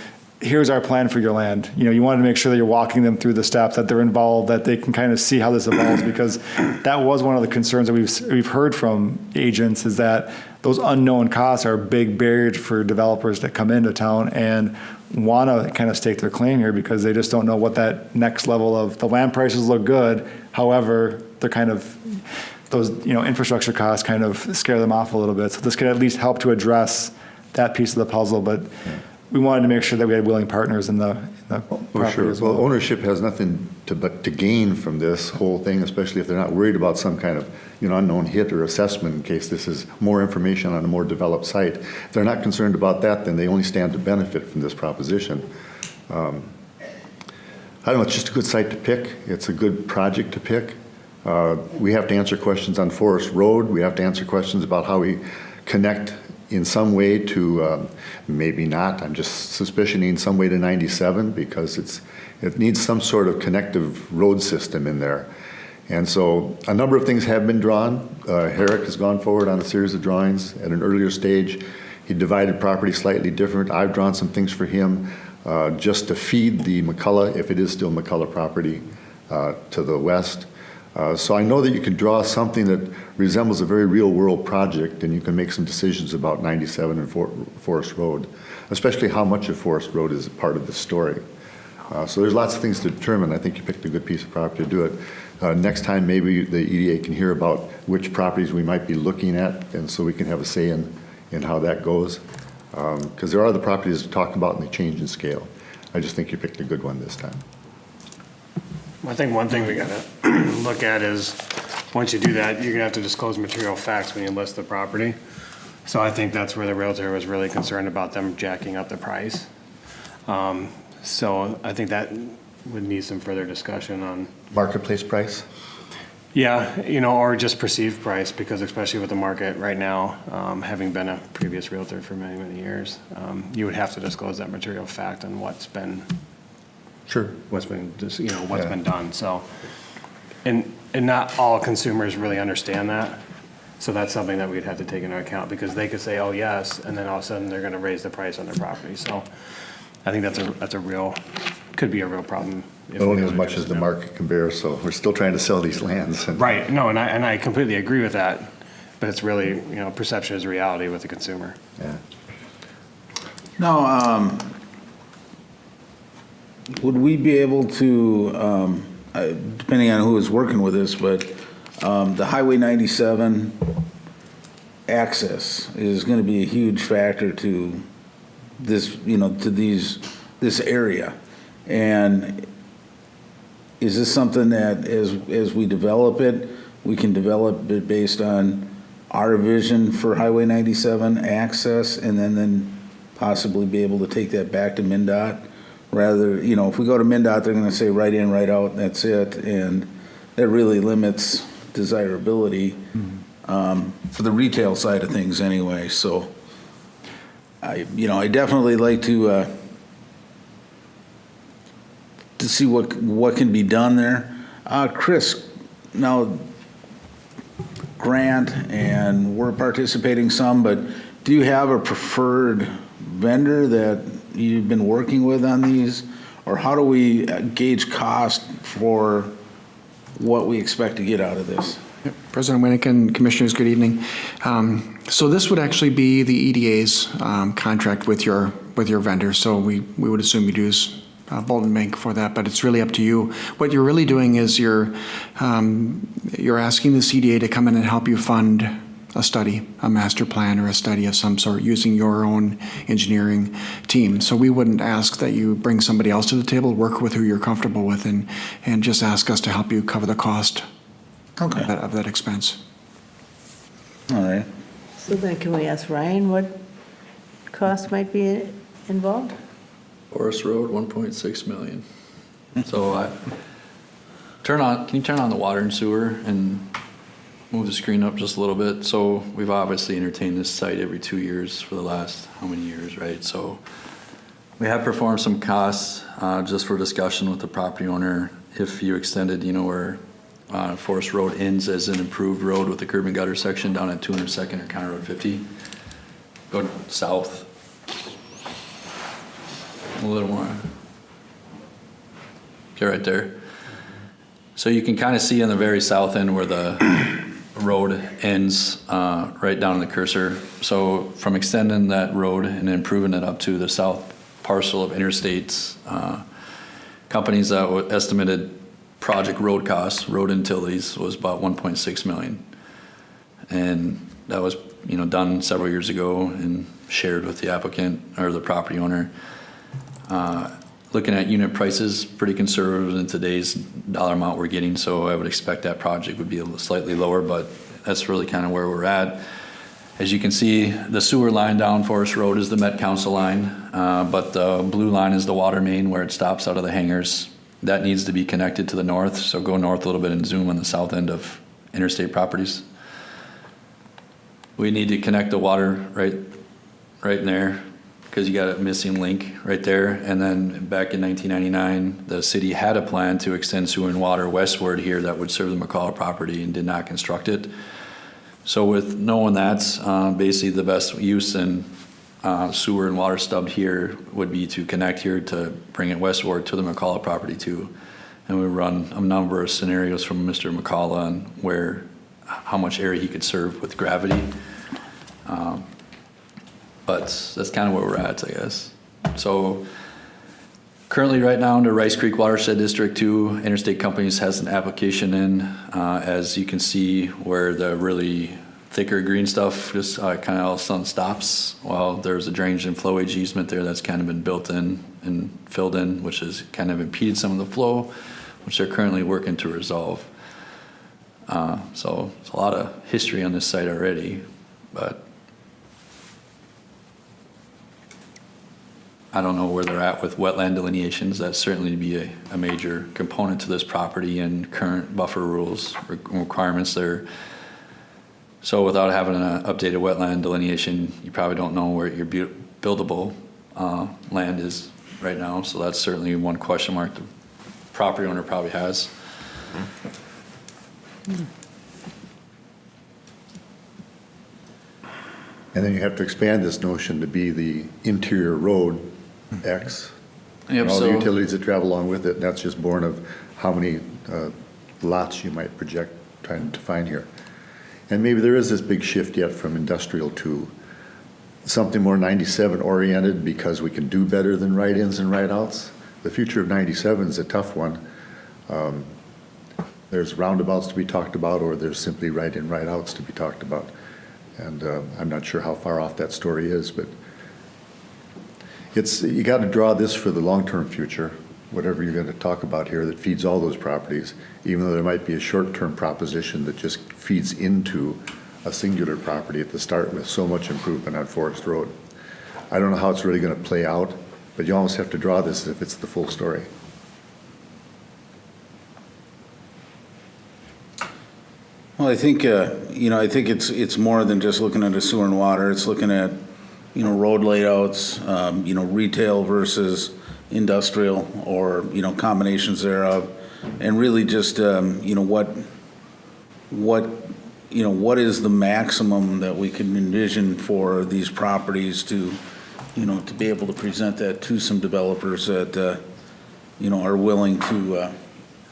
here's our plan for your land. You wanted to make sure that you're walking them through the steps, that they're involved, that they can kind of see how this evolves, because that was one of the concerns that we've heard from agents, is that those unknown costs are a big barrier for developers that come into town and want to kind of stake their claim here, because they just don't know what that next level of, the land prices look good, however, they're kind of, those infrastructure costs kind of scare them off a little bit. So this could at least help to address that piece of the puzzle, but we wanted to make sure that we had willing partners in the property sure. as well. Well, ownership has nothing but to gain from this whole thing, especially if they're not worried about some kind of unknown hit or assessment in case this is more information on a more developed site. If they're not concerned about that, then they only stand to benefit from this proposition. I don't know, it's just a good site to pick. It's a good project to pick. We have to answer questions on Forest Road. We have to answer questions about how we connect in some way to, maybe not, I'm just suspicioning some way to 97, because it needs some sort of connective road system in there. And so a number of things have been drawn. Herrick has gone forward on a series of drawings at an earlier stage. He divided property slightly different. I've drawn some things for him just to feed the McCullough, if it is still McCullough property, to the west. So I know that you can draw something that resembles a very real-world project, and you can make some decisions about 97 and Forest Road, especially how much of Forest Road is a part of the story. So there's lots of things to determine. I think you picked a good piece of property to do it. Next time, maybe the EDA can hear about which properties we might be looking at, and so we can have a say in how that goes. Because there are other properties to talk about, and they change in scale. I just think you picked a good one this time. I think one thing we gotta look at is, once you do that, you're gonna have to disclose material facts when you list the property. So I think that's where the realtor was really concerned about them jacking up the price. So I think that would need some further discussion on. Marketplace price? Yeah, or just perceived price, because especially with the market right now, having been a previous realtor for many, many years, you would have to disclose that material fact on what's been been done. So, and not all consumers really understand that. So that's something that we'd have to take into account, because they could say, oh, yes, and then all of a sudden they're going to raise the price on their property. So I think could be a real problem. Only as much as the market can bear, so we're still trying to sell these lands. Right, no, and I completely agree with that, but it's really, perception is reality with the consumer. Yeah. Now, would we be able to, depending on who is working with this, but the Highway 97 access is going to be a huge factor to this, to this area. And is this something that as we develop it, we can develop it based on our vision for Highway 97 access and then possibly be able to take that back to MnDOT? Rather, if we go to MnDOT, they're going to say right in, right out, and that's it. And that really limits desirability for the retail side of things anyway. So I definitely like to see what can be done there. Chris, now grant and we're participating some, but do you have a preferred vendor that you've been working with on these? Or how do we gauge cost for what we expect to get out of this? President Winnick and Commissioners, good evening. So this would actually be the EDA's contract with your vendor. So we would assume you'd use Bolton Bank for that, but it's really up to you. What you're really doing is you're asking the CDA to come in and help you fund a study, a master plan or a study of some sort using your own engineering team. So we wouldn't ask that you bring somebody else to the table, work with who you're comfortable with, and just ask us to help you cover the cost of that expense. All right. So then can we ask Ryan what cost might be involved? Forest Road, 1.6 million. So can you turn on the water and sewer and move the screen up just a little bit? So we've obviously entertained this site every 2 years for the last how many years, right? So we have performed some costs just for discussion with the property owner. If you extended, where Forest Road ends as an improved road with the curb and gutter section down at 202nd or County Road 50, go south a little more. Okay, right there. So you can kind of see on the very south end where the road ends right down the cursor. So from extending that road and improving it up to the south parcel of interstates, companies that estimated project road costs, road utilities, was about 1.6 million. And that was, done several years ago and shared with the applicant or the property owner. Looking at unit prices, pretty conservative in today's dollar amount we're getting, so I would expect that project would be slightly lower, but that's really kind of where we're at. As you can see, the sewer line down Forest Road is the Met Council line, but the blue line is the water main where it stops out of the hangars. That needs to be connected to the north, so go north a little bit and zoom on the south end of interstate properties. We need to connect the water right in there, because you got a missing link right there. And then back in 1999, the city had a plan to extend sewer and water westward here that would serve the McCullough property and did not construct it. So with knowing that's basically the best use in sewer and water stub here would be to connect here to bring it westward to the McCullough property too. And we run a number of scenarios from Mr. McCullough on how much area he could serve with gravity. But that's kind of where we're at, I guess. So currently right now under Rice Creek Watershed District 2, Interstate Companies has an application in, as you can see where the really thicker green stuff just kind of all of a sudden stops. Well, there's a drainage and flowage easement there that's kind of been built in and filled in, which has kind of impeded some of the flow, which they're currently working to resolve. So it's a lot of history on this site already, but I don't know where they're at with wetland delineations. That's certainly be a major component to this property and current buffer rules requirements there. So without having an updated wetland delineation, you probably don't know where your buildable land is right now. So that's certainly one question mark the property owner probably has. And then you have to expand this notion to be the interior road X. Yep, And all the so- utilities that travel along with it, and that's just born of how many lots you might project trying to find here. And maybe there is this big shift yet from industrial to something more 97 oriented because we can do better than right-ins and right-outs. The future of 97 is a tough one. There's roundabouts to be talked about, or there's simply right-in, right-outs to be talked about. And I'm not sure how far off that story is, but you got to draw this for the long-term future, whatever you're going to talk about here that feeds all those properties, even though there might be a short-term proposition that just feeds into a singular property at the start with so much improvement on Forest Road. I don't know how it's really going to play out, but you almost have to draw this as if it's the full story. Well, I think, I think it's more than just looking at a sewer and water. It's looking at, road layouts, retail versus industrial or, combinations thereof. And really just, what is the maximum that we can envision for these properties to, to be able to present that to some developers that, are willing to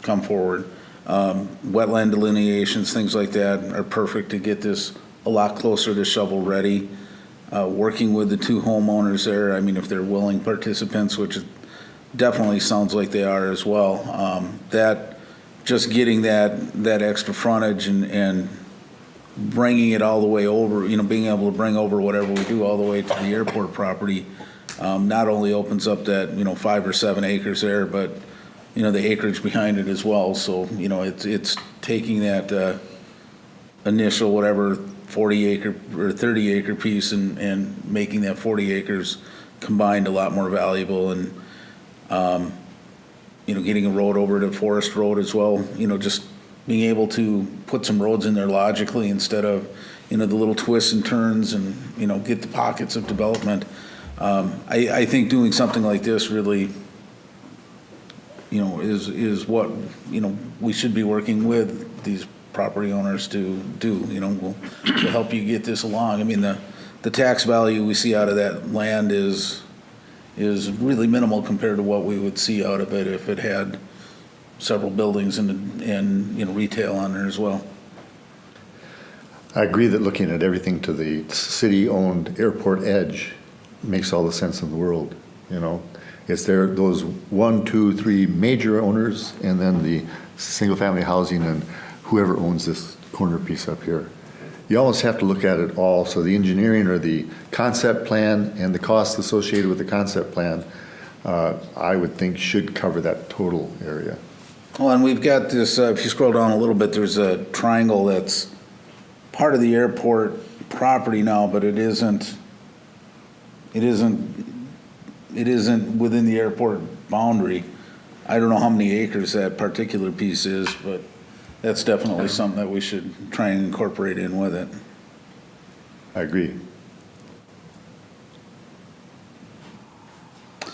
come forward. Wetland delineations, things like that are perfect to get this a lot closer to shovel ready. Working with the two homeowners there, I mean, if they're willing participants, which it definitely sounds like they are as well, that just getting that extra frontage and bringing it all the way over, being able to bring over whatever we do all the way to the airport property, not only opens up that, 5 or 7 acres there, but the acreage behind it as well. So, it's taking that initial whatever 40 acre or 30 acre piece and making that 40 acres combined a lot more valuable, and, getting a road over to Forest Road as well, just being able to put some roads in there logically instead of, the little twists and turns and, get the pockets of development. I think doing something like this really, is what, we should be working with these property owners to do, will help you get this along. I mean, the tax value we see out of that land is really minimal compared to what we would see out of it if it had several buildings and retail on there as well. I agree that looking at everything to the city-owned airport edge makes all the sense in the world, It's there, those 1, 2, 3 major owners, and then the single-family housing and whoever owns this corner piece up here. You almost have to look at it all. So the engineering or the concept plan and the costs associated with the concept plan, I would think should cover that total area. Well, and we've got this, if you scroll down a little bit, there's a triangle that's part of the airport property now, but it isn't within the airport boundary. I don't know how many acres that particular piece is, but that's definitely something that we should try and incorporate in with it. I agree.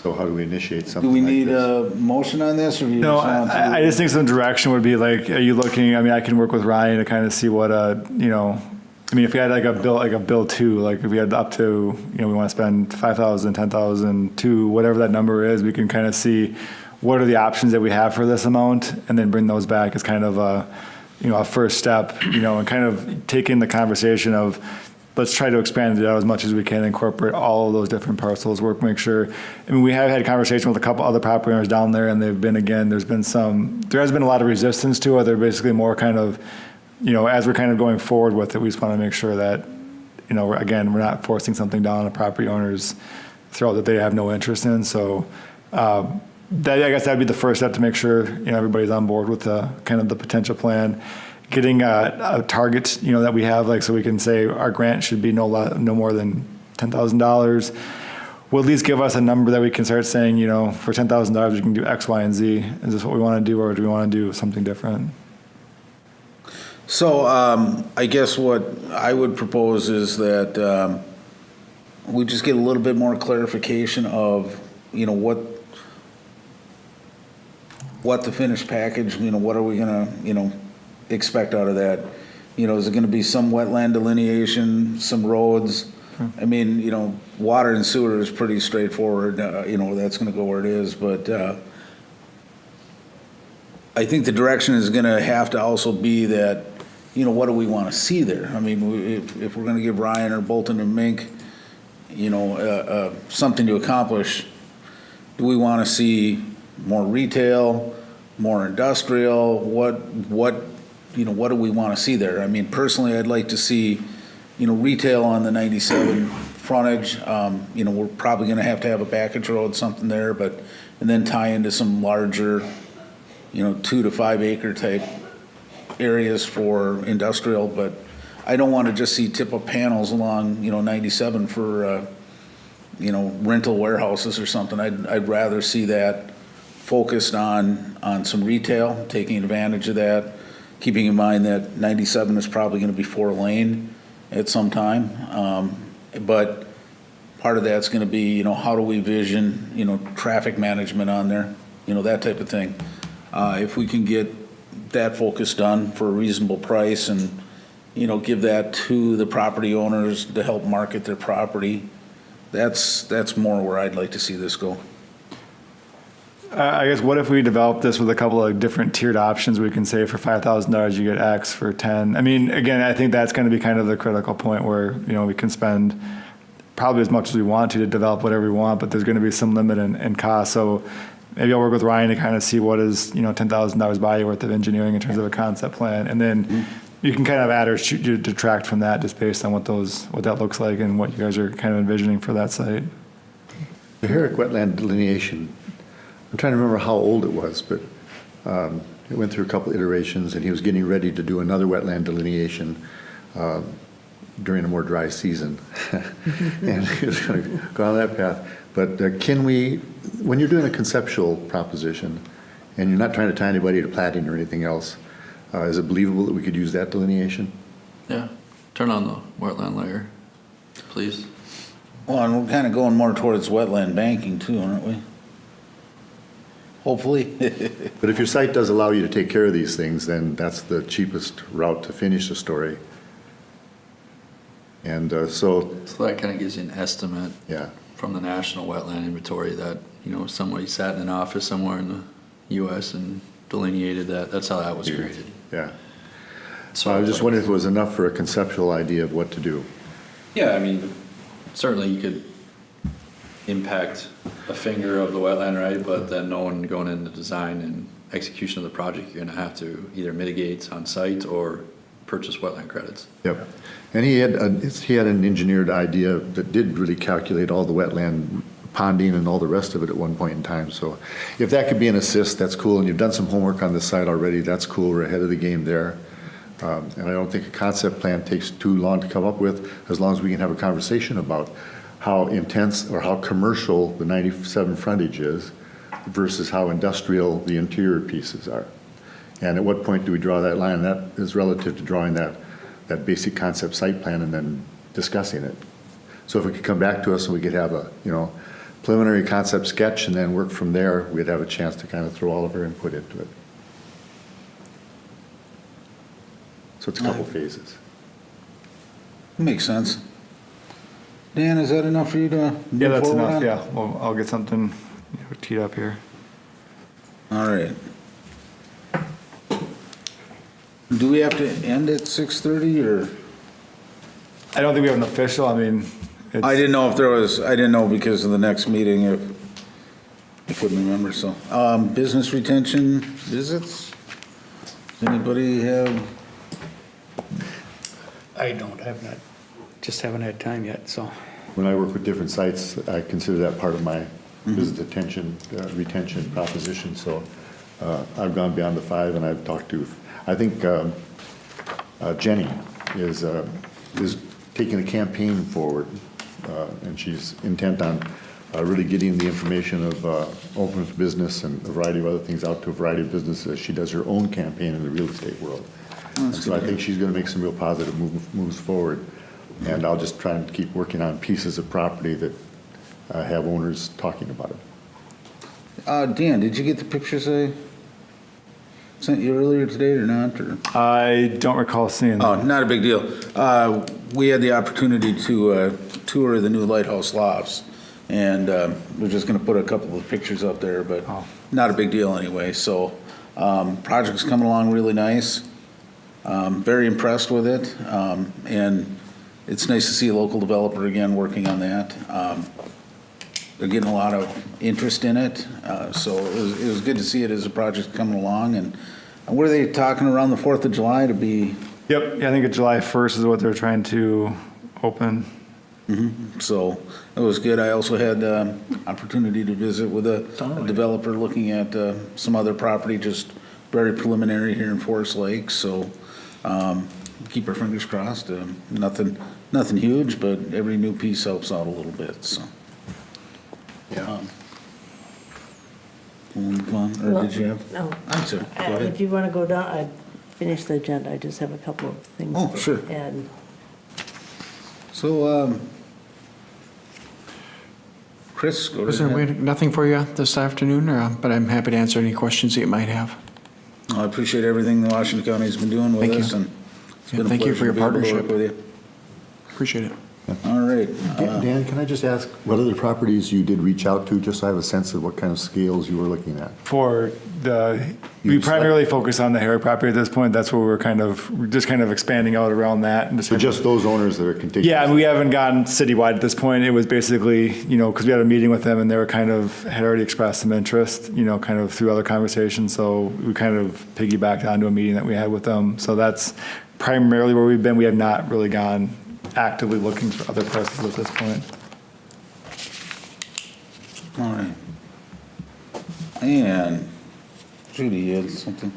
So how do we initiate Do something we like need this? a motion on this, or do you No, just want to? I just think some direction would be like, are you looking, I mean, I can work with Ryan to kind of see what, if we had like a bill 2, like if we had up to, we want to spend 5,000, 10,000, to whatever that number is, we can kind of see what are the options that we have for this amount, and then bring those back as kind of a first step, and kind of taking the conversation of, let's try to expand it out as much as we can, incorporate all of those different parcels, make sure. I mean, we have had conversation with a couple other property owners down there, and they've been, again, there has been a lot of resistance to it. They're basically more kind of, as we're kind of going forward with it, we just want to make sure that, again, we're not forcing something down a property owner's throat that they have no interest in. So, I guess that'd be the first step to make sure, everybody's on board with the kind of the potential plan. Getting a target, that we have, like, so we can say our grant should be no more than $10,000. Will at least give us a number that we can start saying, for $10,000 we can do X, Y, and Z. Is this what we want to do, or do we want to do something different? So I guess what I would propose is that we just get a little bit more clarification of, what the finished package, what are we gonna, expect out of that? Is it gonna be some wetland delineation, some roads? I mean, water and sewer is pretty straightforward, that's gonna go where it is, but I think the direction is gonna have to also be that, what do we wanna see there? I mean, if we're gonna give Ryan or Bolton and Mink, something to accomplish, do we wanna see more retail, more industrial? What do we want to see there? I mean, personally, I'd like to see, retail on the 97 frontage. You know, we're probably gonna have to have a package road, something there, and then tie into some larger, you know, 2 to 5 acre type areas for industrial, but I don't want to just see tip-up panels along, you know, 97 for, you know, rental warehouses or something. I'd rather see that focused on some retail, taking advantage of that, keeping in mind that 97 is probably going to be 4-lane at some time. But part of that's going to be, you know, how do we vision, you know, traffic management on there, you know, that type of thing. If we can get that focus done for a reasonable price and, you know, give that to the property owners to help market their property, that's more where I'd like to see this go. I guess what if we develop this with a couple of different tiered options? We can say for $5,000 you get X, for 10. I mean, again, I think that's going to be kind of the critical point where, you know, we can spend probably as much as we want to develop whatever we want, but there's going to be some limit in cost. So maybe I'll work with Ryan to kind of see what is, you know, $10,000 value worth of engineering in terms of a concept plan, and then you can kind of add or detract from that just based on what that looks like and what you guys are kind of envisioning for that site. The Herrick wetland delineation, I'm trying to remember how old it was, but it went through a couple iterations, and he was getting ready to do another wetland delineation during a more dry season. And he was going to go on that path. But can we, when you're doing a conceptual proposition, and you're not trying to tie anybody to plating or anything else, is it believable that we could use that delineation? Yeah, turn on the wetland layer, please. Well, and we're kind of going more towards wetland banking too, aren't we? Hopefully. But if your site does allow you to take care of these things, then that's the cheapest route to finish the story. And so that kind of gives you an estimate. Yeah. From the National Wetland Inventory that, you know, somebody sat in an office somewhere in the U.S. and delineated that. That's how that was created. Yeah. So I was just wondering if it was enough for a conceptual idea of what to do. Yeah, I mean, certainly you could impact a finger of the wetland, right? But then no one going into design and execution of the project, you're going to have to either mitigate on site or purchase wetland credits. Yep. And he had an engineered idea that did really calculate all the wetland ponding and all the rest of it at one point in time. So if that could be an assist, that's cool. And you've done some homework on this site already. That's cool. We're ahead of the game there. And I don't think a concept plan takes too long to come up with, as long as we can have a conversation about how intense or how commercial the 97 frontage is versus how industrial the interior pieces are. And at what point do we draw that line? That is relative to drawing that basic concept site plan and then discussing it. So if it could come back to us and we could have a, you know, preliminary concept sketch and then work from there, we'd have a chance to kind of throw all of our input into it. So it's a couple phases. Makes sense. Dan, is that enough for you to move Yeah, that's forward enough. on? Yeah, well, I'll get something, you know, teed up here. All right. Do we have to end at 6:30 or? I don't think we have an official. I mean, it's, I didn't know if there was, I didn't know because of the next meeting if, I couldn't remember, so. Business retention visits? Does anybody have? I don't, I've not, just haven't had time yet, so. When I work with different sites, I consider that part of my business retention proposition. So I've gone beyond the 5, and I've talked to, I think Jenny is taking a campaign forward, and she's intent on really getting the information of open for business and a variety of other things out to a variety of businesses. She does her own campaign in the real estate world. And so I think she's going to make some real positive moves forward. And I'll just try and keep working on pieces of property that have owners talking about it. Dan, did you get the pictures I sent you earlier today or not? Or? I don't recall seeing. Oh, not a big deal. We had the opportunity to tour the new Lighthouse Lofts, and we're just going to put a couple of pictures up there, but not a big deal anyway. So project's coming along really nice. Very impressed with it, and it's nice to see a local developer again working on that. They're getting a lot of interest in it, so it was good to see it as a project coming along. And were they talking around the 4th of July to be? Yep, yeah, I think July 1st is what they're trying to open. So it was good. I also had opportunity to visit with a developer looking at some other property, just very preliminary here in Forest Lake. So keep our fingers crossed. Nothing huge, but every new piece helps out a little bit. So yeah. We'll move on. Or did you have? No. I'm sorry. Go ahead. If you want to go down, I finished the agenda. I just have a couple of things. Oh, sure. to add. So Chris, go Was there ahead. nothing for you this afternoon, but I'm happy to answer any questions that you might have. I appreciate everything that Washington County's been doing with Thank you. us, and it's Yeah, been a thank you pleasure for your to be able to partnership. work with you. Appreciate it. All right. Dan, can I just ask, what other properties you did reach out to, just so I have a sense of what kind of scales you were looking at? For we primarily focus on the Herrick property at this point. That's where we're just kind of expanding out around that. And So just those owners that are contiguous? yeah, and we haven't gone citywide at this point. It was basically, because we had a meeting with them and they were had already expressed some interest, kind of through other conversations. So we kind of piggybacked onto a meeting that we had with them. So that's primarily where we've been. We have not really gone actively looking for other parcels at this point. All right. And Judy, you had something?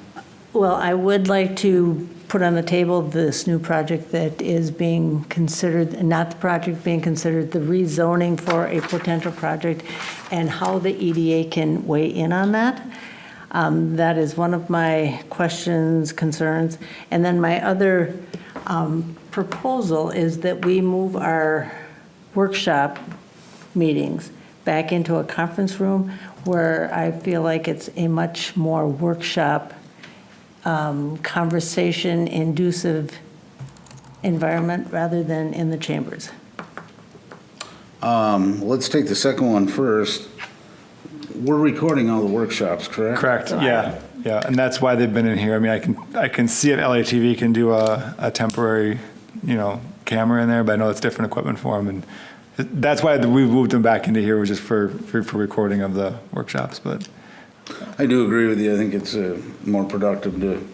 Well, I would like to put on the table this new project that is being considered, not the project being considered, the rezoning for a potential project, and how the EDA can weigh in on that. That is one of my questions, concerns. And then my other proposal is that we move our workshop meetings back into a conference room where I feel like it's a much more workshop, conversation-inducive environment rather than in the chambers. Let's take the second one first. We're recording all the workshops, correct? Correct, yeah, and that's why they've been in here. I mean, I can see if LATV can do a temporary, camera in there, but I know it's different equipment for them, and that's why we moved them back into here, was just for recording of the workshops, but. I do agree with you. I think it's more productive to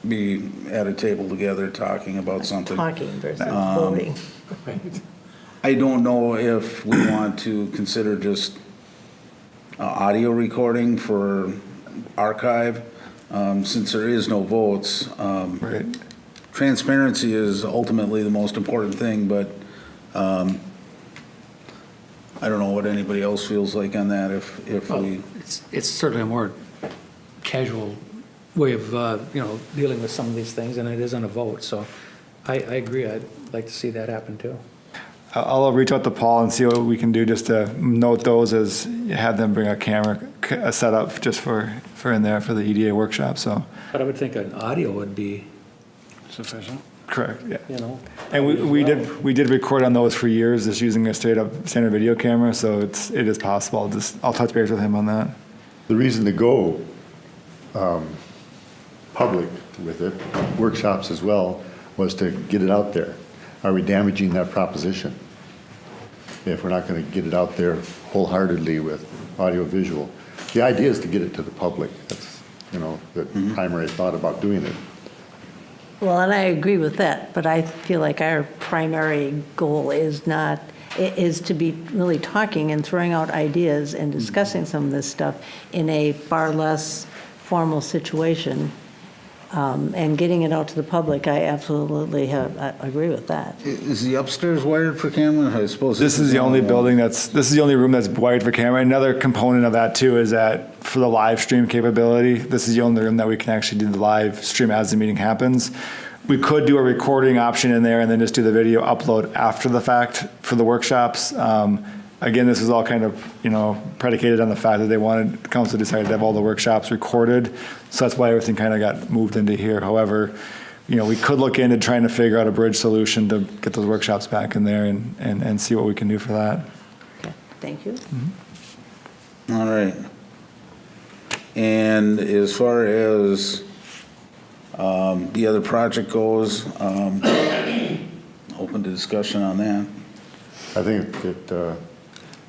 be at a table together talking about something. Talking versus voting. I don't know if we want to consider just audio recording for archive, since there is no votes. Right. Transparency is ultimately the most important thing, but I don't know what anybody else feels like on that. If we, It's certainly a more casual way of, dealing with some of these things, and it isn't a vote, so I agree. I'd like to see that happen, too. I'll reach out to Paul and see what we can do just to note those, as have them bring a camera, a setup just for in there for the EDA workshop, so. But I would think an audio would be sufficient, Correct, yeah. And we did record on those for years, just using a straight up standard video camera, so it is possible. I'll touch base with him on that. The reason to go public with it, workshops as well, was to get it out there. Are we damaging that proposition if we're not going to get it out there wholeheartedly with audio-visual? The idea is to get it to the public. That's, the primary thought about doing it. Well, and I agree with that, but I feel like our primary goal is to be really talking and throwing out ideas and discussing some of this stuff in a far less formal situation, and getting it out to the public. I absolutely I agree with that. is the upstairs wired for camera? I suppose This is the only room that's wired for camera. Another component of that too is that for the live stream capability, this is the only room that we can actually do the live stream as the meeting happens. We could do a recording option in there and then just do the video upload after the fact for the workshops. Again, this is all kind of, predicated on the fact that the council decided to have all the workshops recorded. So that's why everything kind of got moved into here. However, we could look into trying to figure out a bridge solution to get those workshops back in there and see what we can do for that. Okay, thank you. All right. And as far as the other project goes, open to discussion on that. I think it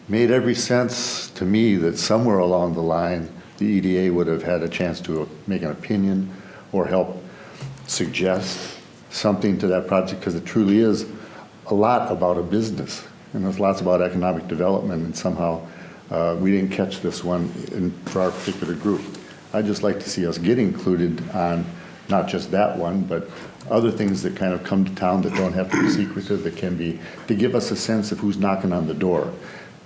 made every sense to me that somewhere along the line, the EDA would have had a chance to make an opinion or help suggest something to that project, because it truly is a lot about a business. And there's lots about economic development, and somehow we didn't catch this one for our particular group. I'd just like to see us get included on not just that one, but other things that kind of come to town that don't have to be secretive, that can be, to give us a sense of who's knocking on the door.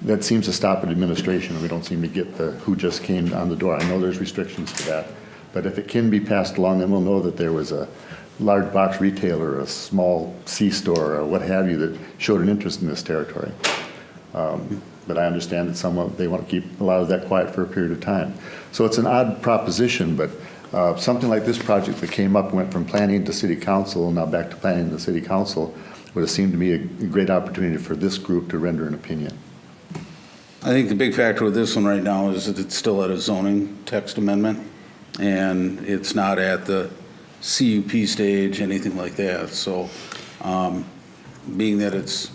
That seems to stop at administration, and we don't seem to get the who just came on the door. I know there's restrictions to that, but if it can be passed along, then we'll know that there was a large box retailer, a small C-store, or what have you, that showed an interest in this territory. But I understand that they want to keep a lot of that quiet for a period of time. So it's an odd proposition, but something like this project that came up, went from planning to city council, and now back to planning to city council, would have seemed to me a great opportunity for this group to render an opinion. I think the big factor with this one right now is that it's still at a zoning text amendment, and it's not at the CUP stage, anything like that. So being that it's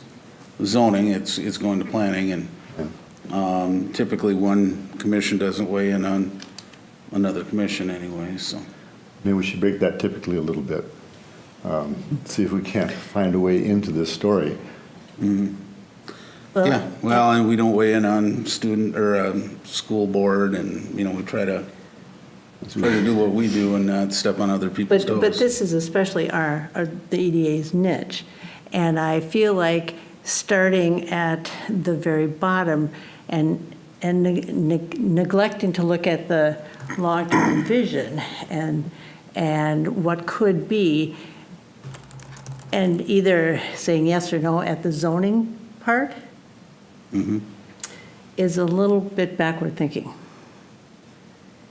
zoning, it's going to planning, and typically one commission doesn't weigh in on another commission anyway, so. Maybe we should break that typically a little bit. See if we can't find a way into this story. Yeah, well, and we don't weigh in on student or school board, and, we try to do what we do and not step on other people's toes. But this is especially the EDA's niche. And I feel like starting at the very bottom and neglecting to look at the long-term vision and what could be, and either saying yes or no at the zoning part is a little bit backward thinking.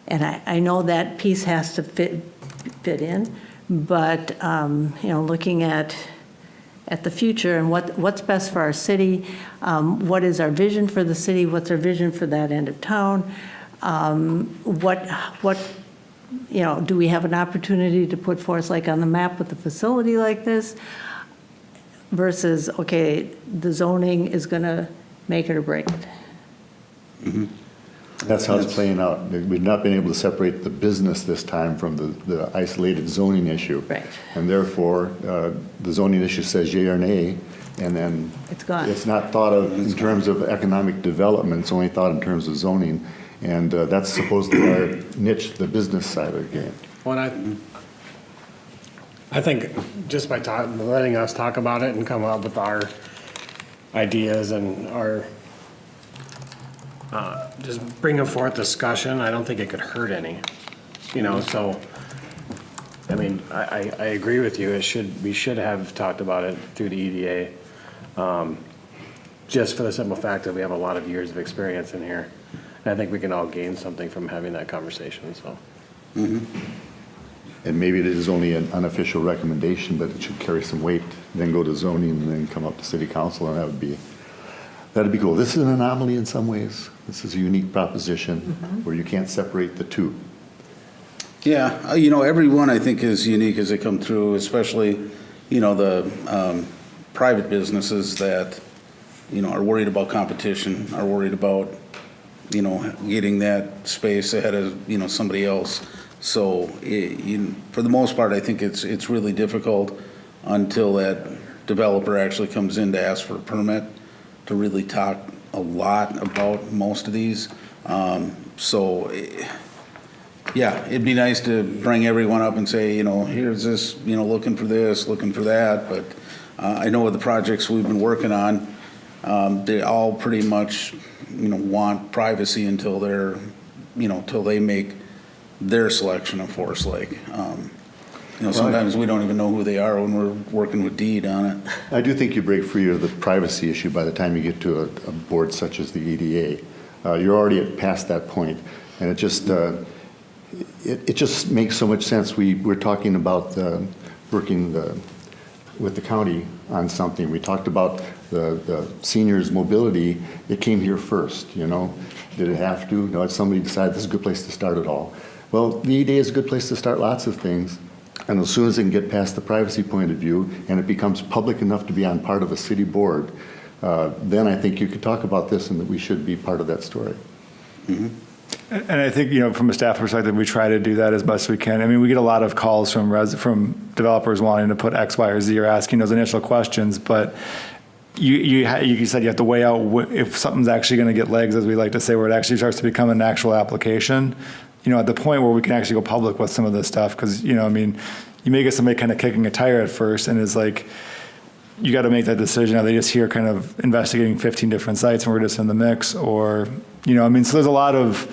And I know that piece has to fit in, but looking at the future and what's best for our city, what is our vision for the city, what's our vision for that end of town, what do we have an opportunity to put forth like on the map with a facility like this versus, okay, the zoning is going to make it or break it. That's how it's playing out. We've not been able to separate the business this time from the isolated zoning issue. Right. And therefore, the zoning issue says yea or nay, and then It's gone. it's not thought of in terms of economic development, it's only thought in terms of zoning. And that's supposedly our niche, the business side of the game. Well, I think just by letting us talk about it and come up with our ideas and our, just bringing forth discussion, I don't think it could hurt any, so, I mean, I agree with you, we should have talked about it through the EDA, just for the simple fact that we have a lot of years of experience in here. And I think we can all gain something from having that conversation, so. And maybe it is only an unofficial recommendation, but it should carry some weight, then go to zoning, and then come up to city council, and that'd be cool. This is an anomaly in some ways. This is a unique proposition where you can't separate the two. Yeah, every one I think is unique as they come through, especially, the private businesses that, are worried about competition, are worried about, getting that space ahead of, somebody else. So for the most part, I think it's really difficult until that developer actually comes in to ask for a permit to really talk a lot about most of these. Yeah, it'd be nice to bring everyone up and say, here's this, looking for this, looking for that. But I know with the projects we've been working on, they all pretty much, want privacy until they're, till they make their selection of Forest Lake. Sometimes we don't even know who they are when we're working with Deed on it. I do think you break free of the privacy issue by the time you get to a board such as the EDA. You're already past that point, and it just makes so much sense. We're talking about working with the county on something. We talked about the seniors' mobility. It came here first, Did it have to? No, somebody decided this is a good place to start it all. Well, the EDA is a good place to start lots of things. And as soon as it can get past the privacy point of view and it becomes public enough to be on part of a city board, then I think you could talk about this and that we should be part of that story. And I think, from a staff perspective, we try to do that as best we can. I mean, we get a lot of calls from developers wanting to put X, Y, or Z or asking those initial questions, but you said you have to weigh out if something's actually going to get legs, as we like to say, where it actually starts to become an actual application. At the point where we can actually go public with some of this stuff, because I mean, you may get somebody kind of kicking a tire at first, and it's like you got to make that decision. Are they just here kind of investigating 15 different sites, and we're just in the mix, or I mean, so there's a lot of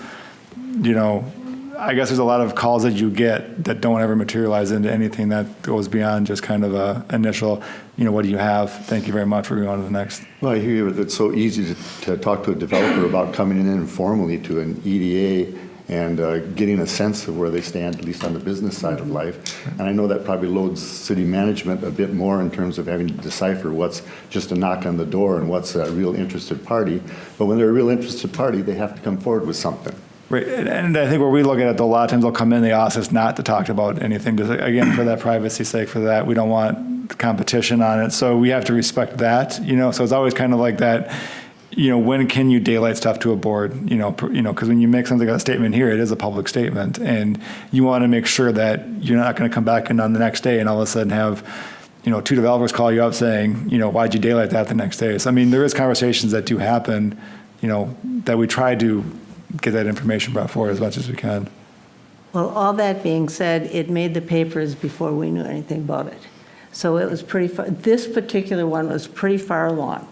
I guess there's a lot of calls that you get that don't ever materialize into anything that goes beyond just kind of a initial, what do you have? Thank you very much. We're going on to the next. Well, I hear you. It's so easy to talk to a developer about coming in informally to an EDA and getting a sense of where they stand, at least on the business side of life. And I know that probably loads city management a bit more in terms of having to decipher what's just a knock on the door and what's a real interested party. But when they're a real interested party, they have to come forward with something. Right, and I think where we look at it, a lot of times they'll come in, they ask us not to talk about anything, just again, for that privacy sake, for that, we don't want competition on it, so we have to respect that, so it's always kind of like that, when can you daylight stuff to a board, because when you make something like a statement here, it is a public statement, and you want to make sure that you're not going to come back in on the next day and all of a sudden have, two developers call you up saying, why'd you daylight that the next day? So, I mean, there is conversations that do happen, that we try to get that information brought forward as much as we can. Well, all that being said, it made the papers before we knew anything about it. So it was pretty far, this particular one was pretty far along.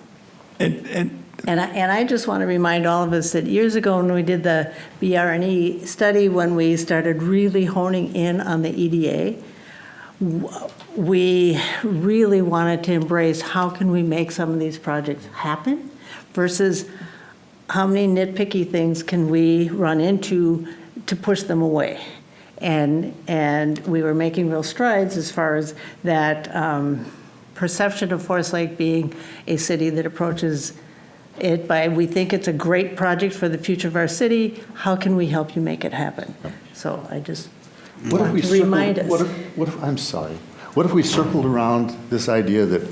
And I just want to remind all of us that years ago when we did the BR&E study, when we started really honing in on the EDA, we really wanted to embrace how can we make some of these projects happen versus how many nitpicky things can we run into to push them away? And we were making real strides as far as that perception of Forest Lake being a city that approaches it by, we think it's a great project for the future of our city. How can we help you make it happen? So I just want to remind us. What if we circled around this idea that,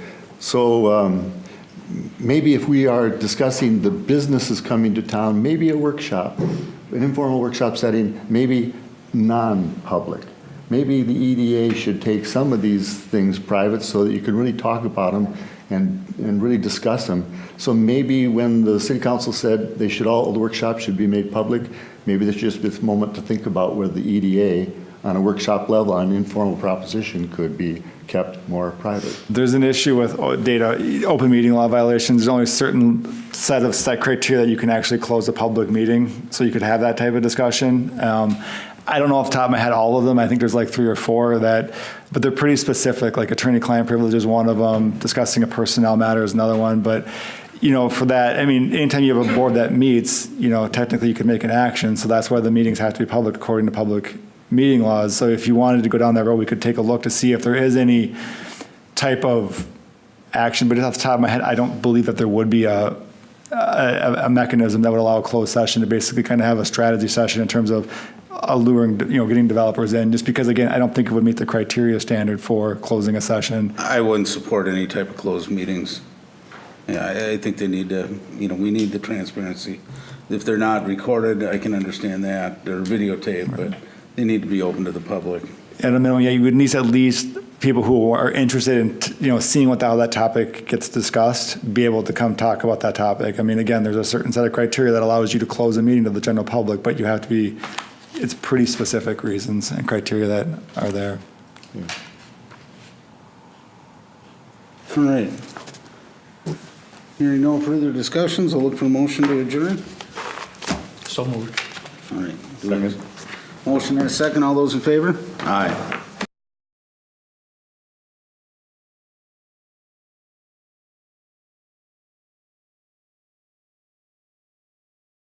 maybe if we are discussing the businesses coming to town, maybe a workshop, an informal workshop setting, maybe non-public. Maybe the EDA should take some of these things private so that you can really talk about them and really discuss them. So maybe when the city council said all the workshops should be made public, maybe there's just this moment to think about where the EDA on a workshop level, on an informal proposition, could be kept more private. There's an issue with data, open meeting law violations. There's only a certain set criteria that you can actually close a public meeting, so you could have that type of discussion. I don't know off the top of my head all of them. I think there's like 3 or 4 but they're pretty specific, like attorney-client privilege is one of them, discussing a personnel matter is another one, but for that, I mean, anytime you have a board that meets, technically you could make an action, so that's why the meetings have to be public according to public meeting laws. So if you wanted to go down that road, we could take a look to see if there is any type of action, but off the top of my head, I don't believe that there would be a mechanism that would allow a closed session to basically kind of have a strategy session in terms of alluring, getting developers in, just because, again, I don't think it would meet the criteria standard for closing a session. I wouldn't support any type of closed meetings. Yeah, I think they need to, we need the transparency. If they're not recorded, I can understand that, they're videotaped, but they need to be open to the public. At a minimum, you would need at least people who are interested in, seeing how that topic gets discussed, be able to come talk about that topic. I mean, again, there's a certain set of criteria that allows you to close a meeting to the general public, but you have to be, it's pretty specific reasons and criteria that are there. Yeah. All right. Hearing no further discussions, I'll look for a motion to adjourn. So moved. All right. Motion and a second. All those in favor? Aye.